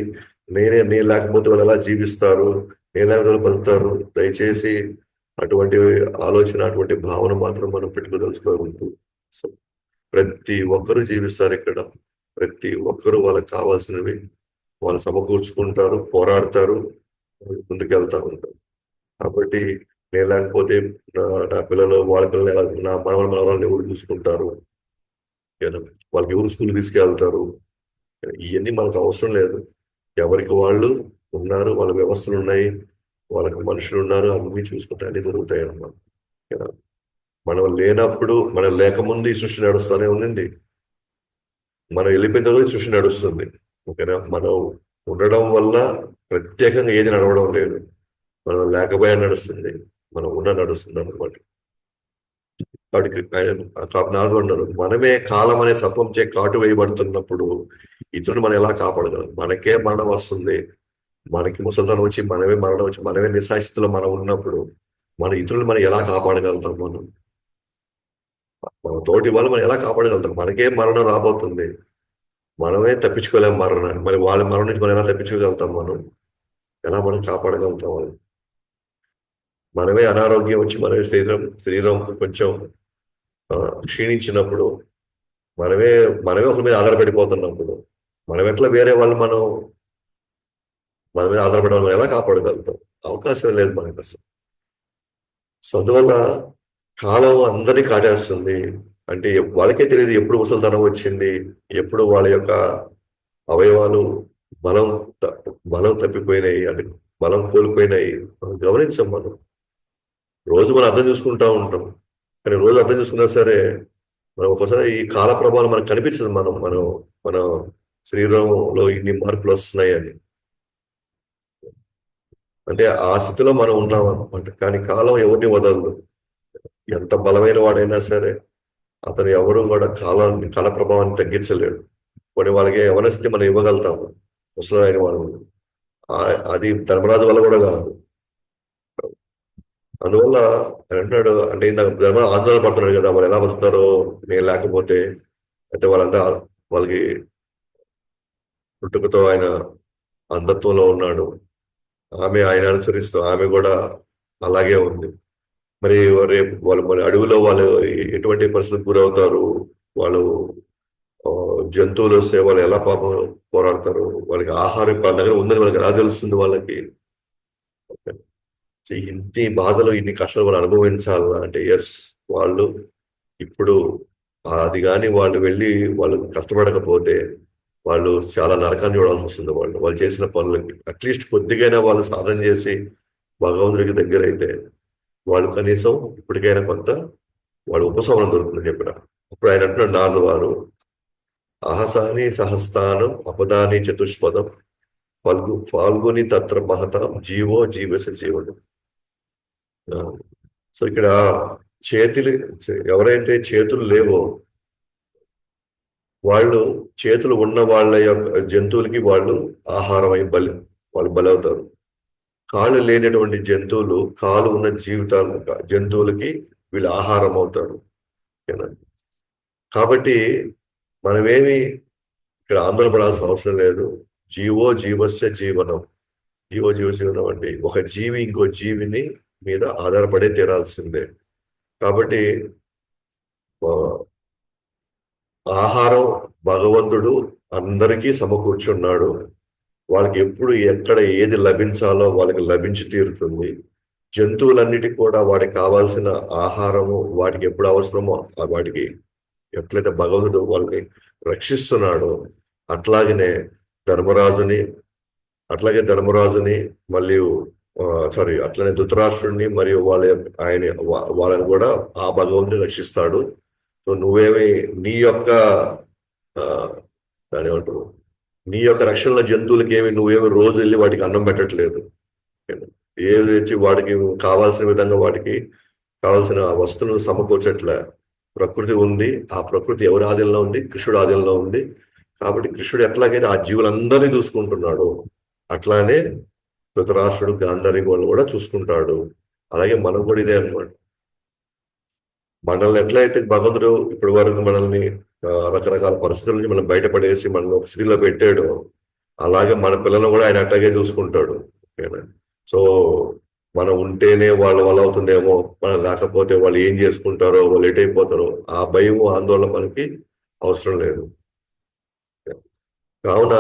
నేను లేకపోతే వాళ్ళు ఎలా జీవిస్తారు, నేను లేకపోతే వాళ్ళు బతుకుతారు. దయచేసి అటువంటి ఆలోచన, అటువంటి భావన మాత్రం మనం పెట్టుకోదలుచుకోవద్దు. సో ప్రతి ఒక్కరూ జీవిస్తారు ఇక్కడ. ప్రతి ఒక్కరూ వాళ్ళకి కావాల్సినవి వాళ్ళు సమకూర్చుకుంటారు, పోరాడతారు, ముందుకెళ్తా ఉంటారు. కాబట్టి నేను లేకపోతే నా నా పిల్లలు వాళ్ళ పిల్లలు ఎలా, నా మనవరాలను ఎవరు చూసుకుంటారు, ఓకేనా? వాళ్ళకి ఎవరు స్కూల్ తీసుకెళ్తారు, ఇవన్నీ మనకు అవసరం లేదు. ఎవరికి వాళ్ళు ఉన్నారు, వాళ్ళ వ్యవస్థలు ఉన్నాయి, వాళ్ళకి మనుషులు ఉన్నారు, అన్ని చూసుకుంటే అన్ని జరుగుతాయి అన్నమాట. ఓకేనా? మనం లేనప్పుడు, మనం లేకముందు ఈ సృష్టి నడుస్తూనే ఉంది. మనం వెళ్ళిపోయిన తర్వాత ఈ సృష్టి నడుస్తుంది. ఓకేనా? మనం ఉండడం వల్ల ప్రత్యేకంగా ఏది నడవడం లేదు. మనం లేకపోయా నడుస్తుంది, మనం ఉన్న నడుస్తుంది అన్నమాట. వాడికి నారదుడు అన్నారు, మనమే కాలం అనే సర్పం చే కాటు వేయబడుతున్నప్పుడు ఇతరుడు మనం ఎలా కాపాడగలం? మనకే మరణం వస్తుంది, మనకి ముసలితనం వచ్చి మనమే మరణం వచ్చి మనమే నిశాస్థితిలో మనం ఉన్నప్పుడు మన ఇతరులు మనం ఎలా కాపాడగలుగుతాం? మన తోటి వాళ్ళు మనం ఎలా కాపాడగలుగుతాం? మనకే మరణం రాబోతుంది, మనమే తప్పించుకోలేం మరణాన్ని, మరి వాళ్ళ మరణం నుంచి మనం ఎలా తప్పించుకోగలుగుతాం? ఎలా మనం కాపాడగలుగుతాం వాళ్ళు? మనమే అనారోగ్యం వచ్చి మన శరీరం కొంచెం క్షీణించినప్పుడు, మనమే మనమే ఒకరి మీద ఆధారపడిపోతున్నప్పుడు మనం ఎట్లా వేరే వాళ్ళు మన మీద ఆధారపడే వాళ్ళని ఎలా కాపాడగలుగుతాం? అవకాశం లేదు మనకు అసలు. సో అందువల్ల కాలం అందరినీ కాటేస్తుంది. అంటే వాళ్ళకే తెలియదు ఎప్పుడు ముసలితనం వచ్చింది, ఎప్పుడు వాళ్ళ యొక్క అవయవాలు బలం బలం తప్పిపోయినాయి, అంటే బలం కోల్పోయినాయి. మనం గమనించాం. రోజు మనం అర్థం చూసుకుంటా ఉంటాం, కానీ రోజు అర్థం చూసుకున్నా సరే మనం ఒకసారి ఈ కాల ప్రభావం మనకు కనిపించదు. మన శరీరంలో ఇన్ని మార్పులు వస్తున్నాయి అని, అంటే ఆ స్థితిలో మనం ఉన్నాం అనమాట. కానీ కాలం ఎవరిని వదలదు. ఎంత బలమైన వాడైనా సరే అతను ఎవరు కూడా కాల ప్రభావాన్ని తగ్గించలేడు. కొన్ని వాళ్ళకి ఎవరి స్థితి మనం ఇవ్వగలుగుతాము, ముసలైన వాళ్ళు. అది ధర్మరాజు వల్ల కూడా కాదు. అందువల్ల ఆయన అంటున్నాడు, అంటే ఇందాక ధర్మరాజు ఆందోళన పడుతున్నాడు కదా, వాళ్ళు ఎలా బతుకుతారో నేను లేకపోతే. అయితే వాళ్ళకి పుట్టుకతో ఆయన అంధత్వంలో ఉన్నాడు, ఆమె ఆయన అనుసరిస్తూ ఆమె కూడా అలాగే ఉంది. మరి రేపు వాళ్ళు మరి అడవిలో వాళ్ళు ఎటువంటి పరిస్థితులకు గురవుతారు? వాళ్ళు జంతువులు వస్తే వాళ్ళు ఎలా పాపం పోరాడతారు? వాళ్ళకి ఆహారం వాళ్ళ దగ్గర ఉందని వాళ్ళకి ఎలా తెలుస్తుంది వాళ్ళకి? ఇన్ని బాధలు, ఇన్ని కష్టాలు వాళ్ళు అనుభవించాలా అంటే ఎస్, వాళ్ళు ఇప్పుడు అది కానీ వాళ్ళు వెళ్ళి వాళ్ళు కష్టపడకపోతే వాళ్ళు చాలా నరకాన్ని చూడాల్సి వస్తుంది. వాళ్ళు చేసిన పనులకి అట్లీస్ట్ కొద్దిగైనా వాళ్ళు సాధన చేసి భగవంతుడికి దగ్గర అయితే వాళ్ళు కనీసం ఇప్పటికైనా కొంత వాళ్ళు ఉపశమనం దొరుకుతుందని చెప్పిన. అప్పుడు ఆయన అంటున్నాడు నారదు వారు, అహసాని సహస్థానం అపదాని చతుష్పదం ఫాల్గుని తత్ర మహత జీవో జీవస జీవుడు. సో ఇక్కడ ఎవరైతే చేతులు లేవో వాళ్ళు, చేతులు ఉన్న వాళ్ళ యొక్క జంతువులకి వాళ్ళు ఆహారం అయి వాళ్ళు బలవుతారు. కాళ్ళు లేనటువంటి జంతువులు, కాలు ఉన్న జంతువులకి వీళ్ళు ఆహారం అవుతారు. కాబట్టి మనమేమి ఇక్కడ ఆందోళన పడాల్సిన అవసరం లేదు. జీవో జీవస్య జీవనం. జీవో జీవనం అంటే ఒక జీవి ఇంకో జీవిని మీద ఆధారపడే తీరాల్సిందే. కాబట్టి ఆహారం భగవంతుడు అందరికీ సమకూర్చున్నాడు. వాళ్ళకి ఎప్పుడు ఎక్కడ ఏది లభించాలో వాళ్ళకి లభించి తీరుతుంది. జంతువులన్నిటికీ కూడా వాటికి కావాల్సిన ఆహారము వాటికి ఎప్పుడు అవసరమో వాటికి ఎట్లయితే భగవంతుడు వాళ్ళని రక్షిస్తున్నాడో అట్లాగే ధర్మరాజుని మరియు అట్లనే ధృతరాష్ట్రుడిని మరియు వాళ్ళని కూడా ఆ భగవంతుని రక్షిస్తాడు. సో నువ్వేమి నీ యొక్క దాని ఏమంటారు, నీ యొక్క రక్షణలో జంతువులకి నువ్వేమి రోజు వెళ్ళి వాటికి అన్నం పెట్టట్లేదు. ఏమి తెచ్చి వాటికి కావాల్సిన విధంగా వాటికి కావాల్సిన వస్తువులను సమకూర్చట్లే. ప్రకృతి ఉంది, ఆ ప్రకృతి ఎవరి ఆధీనంలో ఉంది? కృష్ణుడు ఆధీనంలో ఉంది. కాబట్టి కృష్ణుడు ఎట్లాగైతే ఆ జీవులందరినీ చూసుకుంటున్నాడు, అట్లానే ధృతరాష్ట్రుడు గాంధారి వాళ్ళు కూడా చూసుకుంటాడు. అలాగే మనం కూడా ఇదే అనమాట. మనల్ని ఎట్లయితే భగవంతుడు ఇప్పటి వరకు మనల్ని రకరకాల పరిస్థితుల నుంచి మనం బయటపడేసి మనల్ని ఒక స్థితిలో పెట్టాడు, అలాగే మన పిల్లలను కూడా ఆయన అట్లాగే చూసుకుంటాడు. ఓకేనా? సో మనం ఉంటేనే వాళ్ళ వల్ల అవుతుందేమో, మనం లేకపోతే వాళ్ళు ఏం చేసుకుంటారో, వాళ్ళు ఎటైపోతారో, ఆ భయం ఆందోళన మనకి అవసరం లేదు. కావున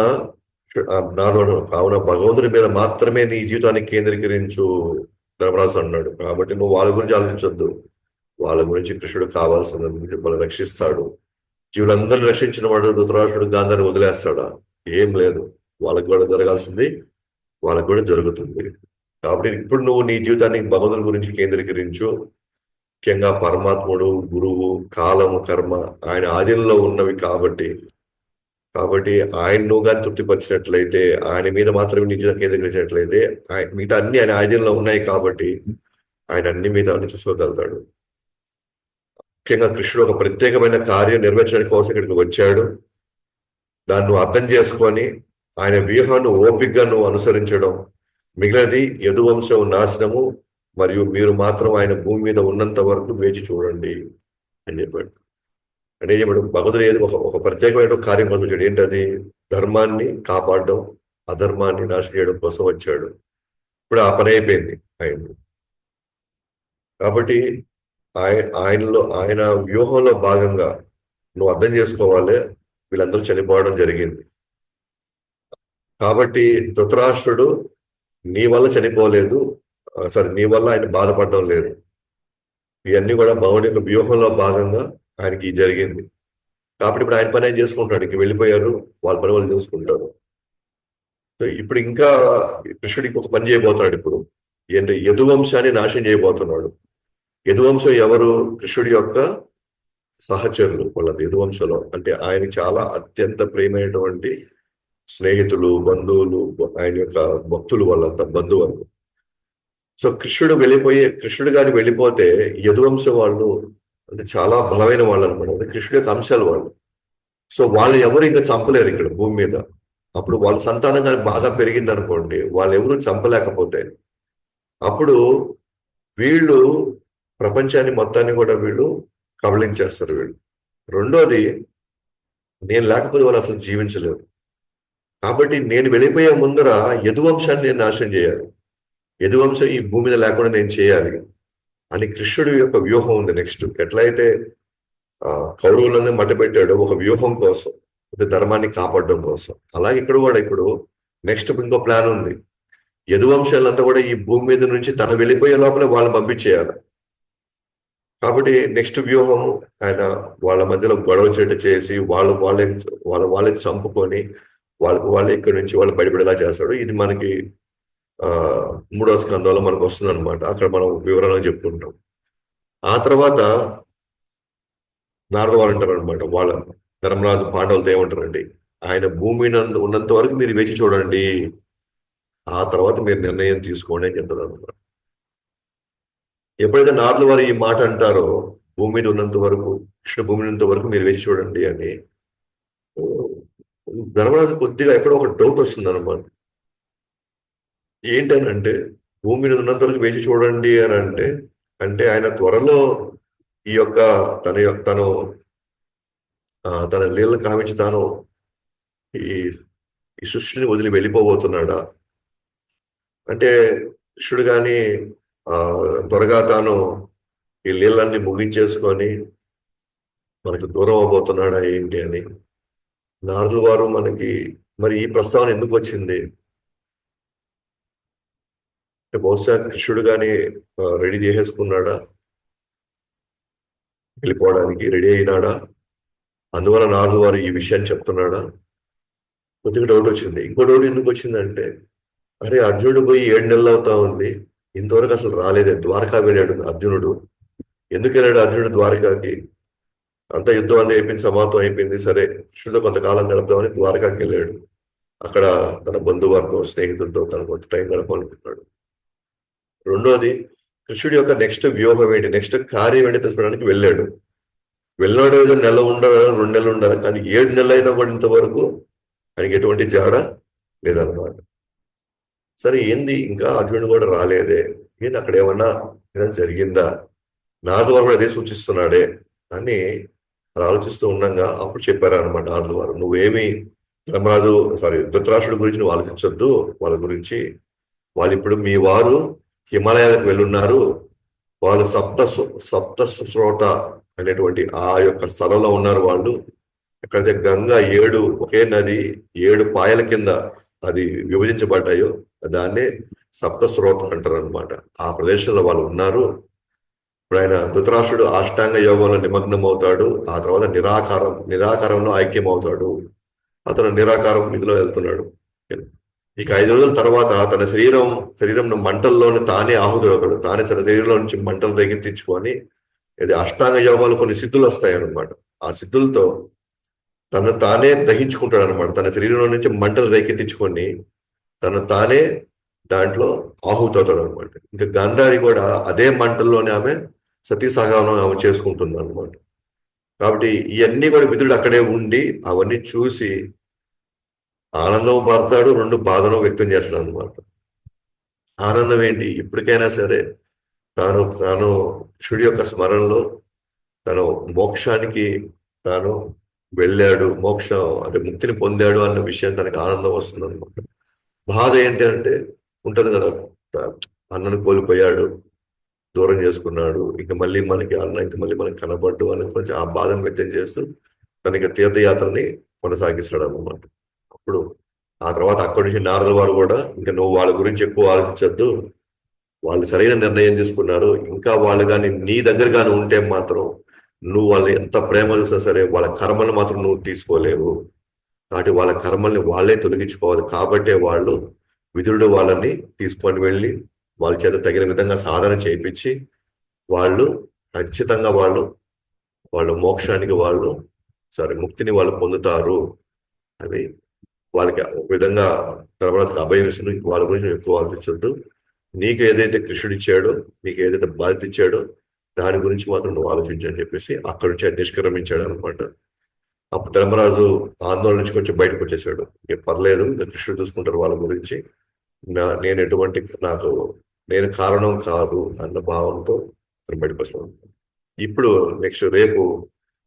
కావున భగవంతుడి మీద మాత్రమే నీ జీవితాన్ని కేంద్రీకరించు ధర్మరాజు అన్నాడు. కాబట్టి నువ్వు వాళ్ళ గురించి ఆలోచించొద్దు. వాళ్ళ గురించి కృష్ణుడు కావాల్సిన వాళ్ళు రక్షిస్తాడు. జీవులందరినీ రక్షించిన వాడు ధృతరాష్ట్రుడు గాంధారిని వదిలేస్తాడా? ఏం లేదు. వాళ్ళకు కూడా జరగాల్సింది వాళ్ళకు కూడా జరుగుతుంది. కాబట్టి ఇప్పుడు నువ్వు నీ జీవితాన్ని భగవంతుడి గురించి కేంద్రీకరించు. ముఖ్యంగా పరమాత్ముడు, గురువు, కాలము, కర్మ ఆయన ఆధీనంలో ఉన్నవి కాబట్టి ఆయన నువ్వు కానీ తృప్తిపరిచినట్లయితే, ఆయన మీద మాత్రమే నీ జీవితం కేంద్రీకరించినట్లయితే, మిగతా అన్ని ఆయన ఆధీనంలో ఉన్నాయి కాబట్టి ఆయన అన్ని మిగతా అన్ని చూసుకోగలుగుతాడు. ముఖ్యంగా కృష్ణుడు ఒక ప్రత్యేకమైన కార్యం నిర్వహించడానికి కోసం ఇక్కడికి వచ్చాడు. దాన్ని నువ్వు అర్థం చేసుకొని ఆయన వ్యూహాన్ని ఓపికగా నువ్వు అనుసరించడం, మిగిలినది యదువంశం నాశనము, మరియు మీరు మాత్రం ఆయన భూమి మీద ఉన్నంత వరకు వేచి చూడండి అని చెప్పాడు. అంటే చెప్పాడు భగవంతుడు ఏది ఒక ప్రత్యేకమైన కార్యం కోసం వచ్చాడు. ఏంటది? ధర్మాన్ని కాపాడడం, అధర్మాన్ని నాశనం చేయడం కోసం వచ్చాడు. ఇప్పుడు ఆ పని అయిపోయింది ఆయన. కాబట్టి ఆయన వ్యూహంలో భాగంగా నువ్వు అర్థం చేసుకోవాలి, వీళ్ళందరూ చనిపోవడం జరిగింది. కాబట్టి ధృతరాష్ట్రుడు నీ వల్ల చనిపోలేదు, నీ వల్ల ఆయన బాధపడడం లేదు. ఇవన్నీ కూడా భగవుడి యొక్క వ్యూహంలో భాగంగా ఆయనకి జరిగింది. కాబట్టి ఇప్పుడు ఆయన పని ఆయన చేసుకుంటాడు. ఇంక వెళ్ళిపోయారు, వాళ్ళ పని వాళ్ళు చూసుకుంటారు. సో ఇప్పుడు ఇంకా కృష్ణుడు ఇంకొక పని చేయబోతున్నాడు. ఇప్పుడు ఏంటి? యదువంశాన్ని నాశనం చేయబోతున్నాడు. యదువంశం ఎవరు? కృష్ణుడి యొక్క సహచరులు వాళ్ళది యదువంశంలో. అంటే ఆయన చాలా అత్యంత ప్రియమైనటువంటి స్నేహితులు, బంధువులు, ఆయన యొక్క భక్తులు, వాళ్ళంతా బంధువులు. సో కృష్ణుడు గాని వెళ్ళిపోతే యదువంశం వాళ్ళు అంటే చాలా బలమైన వాళ్ళు అనమాట. అంటే కృష్ణుడి యొక్క అంశాలు వాళ్ళు. సో వాళ్ళు ఎవరు ఇంకా చంపలేరు ఇక్కడ భూమి మీద. అప్పుడు వాళ్ళ సంతానం కానీ బాగా పెరిగింది అనుకోండి, వాళ్ళు ఎవరు చంపలేకపోతే అప్పుడు వీళ్ళు ప్రపంచాన్ని మొత్తాన్ని కూడా వీళ్ళు కబళించేస్తారు వీళ్ళు. రెండోది, నేను లేకపోతే వాళ్ళు అసలు జీవించలేరు. కాబట్టి నేను వెళ్ళిపోయే ముందర యదువంశాన్ని నేను నాశనం చేయాలి, యదువంశం ఈ భూమి మీద లేకుండా నేను చేయాలి అని కృష్ణుడి యొక్క వ్యూహం ఉంది. నెక్స్ట్ ఎట్లయితే కౌరవులందరూ మట్టపెట్టాడు ఒక వ్యూహం కోసం, ధర్మాన్ని కాపాడడం కోసం, అలాగే ఇక్కడ కూడా ఇప్పుడు నెక్స్ట్ ఇంకో ప్లాన్ ఉంది. యదువంశాలంతా కూడా ఈ భూమి మీద నుంచి తను వెళ్ళిపోయే లోపల వాళ్ళని పంపించేయాలి. కాబట్టి నెక్స్ట్ వ్యూహం ఆయన వాళ్ళ మధ్యలో గొడవ చెట్టు చేసి వాళ్ళే చంపుకొని వాళ్ళే ఇక్కడి నుంచి వాళ్ళు బయటపడేలా చేస్తాడు. ఇది మనకి 3వ స్కందంలో మనకు వస్తుంది అనమాట. అక్కడ మనం వివరంగా చెప్పుకుంటాం. ఆ తర్వాత నారద వాళ్ళు అంటారు అనమాట, వాళ్ళ ధర్మరాజు పాండవులతో ఏమంటారండి, ఆయన భూమి ఉన్నంత వరకు మీరు వేచి చూడండి, ఆ తర్వాత మీరు నిర్ణయం తీసుకోండి అని చెప్తారు అనమాట. ఎప్పుడైతే నారదుల వారు ఈ మాట అంటారో, భూమి మీద ఉన్నంత వరకు, కృష్ణ భూమి ఉన్నంత వరకు మీరు వేచి చూడండి అని, ధర్మరాజు కొద్దిగా ఎక్కడో ఒక డౌట్ వస్తుంది అనమాట. ఏంటనంటే భూమి మీద ఉన్నంత వరకు వేచి చూడండి అని అంటే ఆయన త్వరలో ఈ యొక్క తన లీల కావించి తాను ఈ సృష్టిని వదిలి వెళ్ళిపోబోతున్నాడా? అంటే కృష్ణుడు కానీ త్వరగా తాను ఈ లీలన్నీ ముగించేసుకొని మనకు దూరం అవబోతున్నాడా ఏంటి అని నారదుల వారు మనకి మరి ఈ ప్రస్తావన ఎందుకు వచ్చింది? బహుశా కృష్ణుడు కానీ రెడీ చేసేసుకున్నాడా, వెళ్ళిపోవడానికి రెడీ అయినాడా, అందువల్ల నారదుల వారు ఈ విషయాన్ని చెప్తున్నాడా? కొద్దిగా డౌట్ వచ్చింది. ఇంకో డౌట్ ఎందుకు వచ్చిందంటే, అరే అర్జునుడు పోయి 7 నెలలు అవుతా ఉంది, ఇంతవరకు అసలు రాలేదే. ద్వారకా వెళ్ళాడు అర్జునుడు. ఎందుకు వెళ్ళాడు అర్జునుడు ద్వారకాకి? అంత యుద్ధం అంతా అయిపోయింది, సమాప్తం అయిపోయింది, సరే కృష్ణుడితో కొంతకాలం గడుపుదామని ద్వారకాకి వెళ్ళాడు. అక్కడ తన బంధువర్గం, స్నేహితులతో తన కొంత టైం గడపాలనుకుంటున్నాడు. రెండోది, కృష్ణుడి యొక్క నెక్స్ట్ వ్యూహం ఏంటి, నెక్స్ట్ కార్యం ఏంటి తెలుసుకోవడానికి వెళ్ళాడు. వెళ్ళినాడు ఏదో నెల ఉండాలి, 2 నెలలు ఉండాలి, కానీ 7 నెలలు అయినా కూడా ఇంతవరకు ఆయనకి ఎటువంటి జాడ లేదన్నమాట. సరే ఏంది ఇంకా అర్జునుడు కూడా రాలేదే, ఏంది అక్కడ ఏదైనా జరిగిందా, నారద వారు కూడా అదే సూచిస్తున్నాడే అని అలా ఆలోచిస్తూ ఉండగా అప్పుడు చెప్పారు అనమాట నారద వారు, నువ్వేమి ధర్మరాజు సారీ ధృతరాష్ట్రుడి గురించి నువ్వు ఆలోచించొద్దు. వాళ్ళ గురించి వాళ్ళు ఇప్పుడు మీ వారు హిమాలయాలకు వెళ్ళున్నారు. వాళ్ళు సప్త సుశ్రోత అనేటువంటి ఆ యొక్క స్థలంలో ఉన్నారు వాళ్ళు. ఎక్కడైతే గంగా ఒకే నది 7 పాయల కింద అది విభజించబడ్డాయో దాన్నే సప్త స్రోత అంటారు అనమాట. ఆ ప్రదేశంలో వాళ్ళు ఉన్నారు. ఇప్పుడు ఆయన ధృతరాష్ట్రుడు అష్టాంగ యోగంలో నిమగ్నం అవుతాడు. ఆ తర్వాత నిరాకారంలో ఐక్యం అవుతాడు. అతను నిరాకారం ఇదిలో వెళ్తున్నాడు. ఇక 5 రోజుల తర్వాత తన శరీరం మంటల్లోని తానే ఆహుతుడవుతాడు. తానే తన శరీరంలో నుంచి మంటలు రేకెత్తించుకొని, ఇది అష్టాంగ యోగాలు కొన్ని సిద్ధులు వస్తాయి అనమాట. ఆ సిద్ధులతో తను తానే దహించుకుంటాడు అనమాట. తన శరీరంలో నుంచి మంటలు రేకెత్తించుకొని తను తానే దాంట్లో ఆహుతవుతాడు అనమాట. ఇంకా గాంధారి కూడా అదే మంటల్లోనే ఆమె సతీ సహగమనం ఆమె చేసుకుంటుంది అనమాట. కాబట్టి ఇవన్నీ కూడా విదురుడు అక్కడే ఉండి అవన్నీ చూసి ఆనందం పడతాడు, 2 బాధను వ్యక్తం చేస్తాడు అనమాట. ఆనందం ఏంటి, ఇప్పటికైనా సరే తాను కృష్ణుడి యొక్క స్మరణలో తను మోక్షానికి తాను వెళ్ళాడు, మోక్షం అంటే ముక్తిని పొందాడు అన్న విషయం తనకి ఆనందం వస్తుంది అనమాట. బాధ ఏంటి అంటే ఉంటుంది కదా, అన్నను కోల్పోయాడు, దూరం చేసుకున్నాడు, ఇంకా మళ్ళీ మనకి ఇంకా మళ్ళీ మనకి కనబడ్డు అని కొంచెం ఆ బాధను వ్యక్తం చేస్తూ తనకి తీర్థయాత్రని కొనసాగిస్తాడు అనమాట. అప్పుడు ఆ తర్వాత అక్కడి నుంచి నారద వారు కూడా ఇంకా నువ్వు వాళ్ళ గురించి ఎక్కువ ఆలోచించద్దు, వాళ్ళు సరైన నిర్ణయం తీసుకున్నారు, ఇంకా వాళ్ళు కానీ నీ దగ్గర కానీ ఉంటే మాత్రం నువ్వు వాళ్ళు ఎంత ప్రేమ చూసినా సరే వాళ్ళ కర్మలు మాత్రం నువ్వు తీసుకోలేవు. కాబట్టి వాళ్ళ కర్మల్ని వాళ్ళే తొలగించుకోవాలి. కాబట్టే వాళ్ళు విదురుడు వాళ్ళని తీసుకొని వెళ్ళి వాళ్ళ చేత తగిన విధంగా సాధన చేయించి వాళ్ళు ఖచ్చితంగా వాళ్ళు మోక్షానికి ముక్తిని వాళ్ళు పొందుతారు అని వాళ్ళకి ఒక విధంగా ధర్మరాజుకి అభయం ఇస్తుంది. వాళ్ళ గురించి ఎక్కువ ఆలోచించద్దు, నీకు ఏదైతే కృష్ణుడు ఇచ్చాడో, నీకు ఏదైతే బాధ్యత ఇచ్చాడో దాని గురించి మాత్రం నువ్వు ఆలోచించు అని చెప్పేసి అక్కడి నుంచి ఆయన నిష్క్రమించాడు అనమాట. అప్పుడు ధర్మరాజు ఆందోళన నుంచి కొంచెం బయటకు వచ్చేసాడు. ఇక పర్లేదు, ఇంకా కృష్ణుడు చూసుకుంటారు వాళ్ళ గురించి, నేను ఎటువంటి నేను కారణం కాదు అన్న భావంతో అతను బయటకు వస్తాడు. ఇప్పుడు నెక్స్ట్ రేపు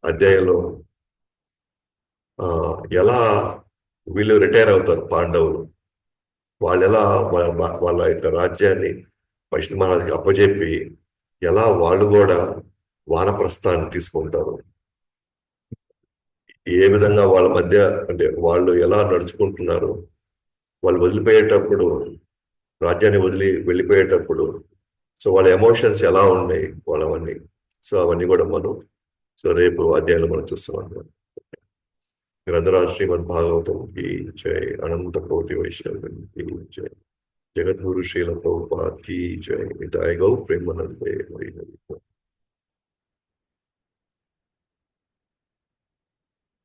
అధ్యాయంలో ఎలా వీళ్ళు రిటైర్ అవుతారు పాండవులు, వాళ్ళు ఎలా వాళ్ళ యొక్క రాజ్యాన్ని పశ్చిమ మహారాజుకి అప్పచెప్పి ఎలా వాళ్ళు కూడా వానప్రస్థాన్ని తీసుకుంటారు, ఏ విధంగా వాళ్ళ మధ్య అంటే వాళ్ళు ఎలా నడుచుకుంటున్నారు, వాళ్ళు వదిలిపోయేటప్పుడు రాజ్యాన్ని వదిలి వెళ్ళిపోయేటప్పుడు సో వాళ్ళ ఎమోషన్స్ ఎలా ఉన్నాయి వాళ్ళవన్నీ, సో అవన్నీ కూడా మనం రేపు అధ్యాయంలో మనం చూస్తాం అన్నమాట. గ్రంథరాజ్ శ్రీమద్ భాగవతం की जय, अनंत कोटि वैष्णव की जय, जगत गुरु श्रील प्रभुपाद की जय, निताय गौ प्रेमानंदे हरि हरि।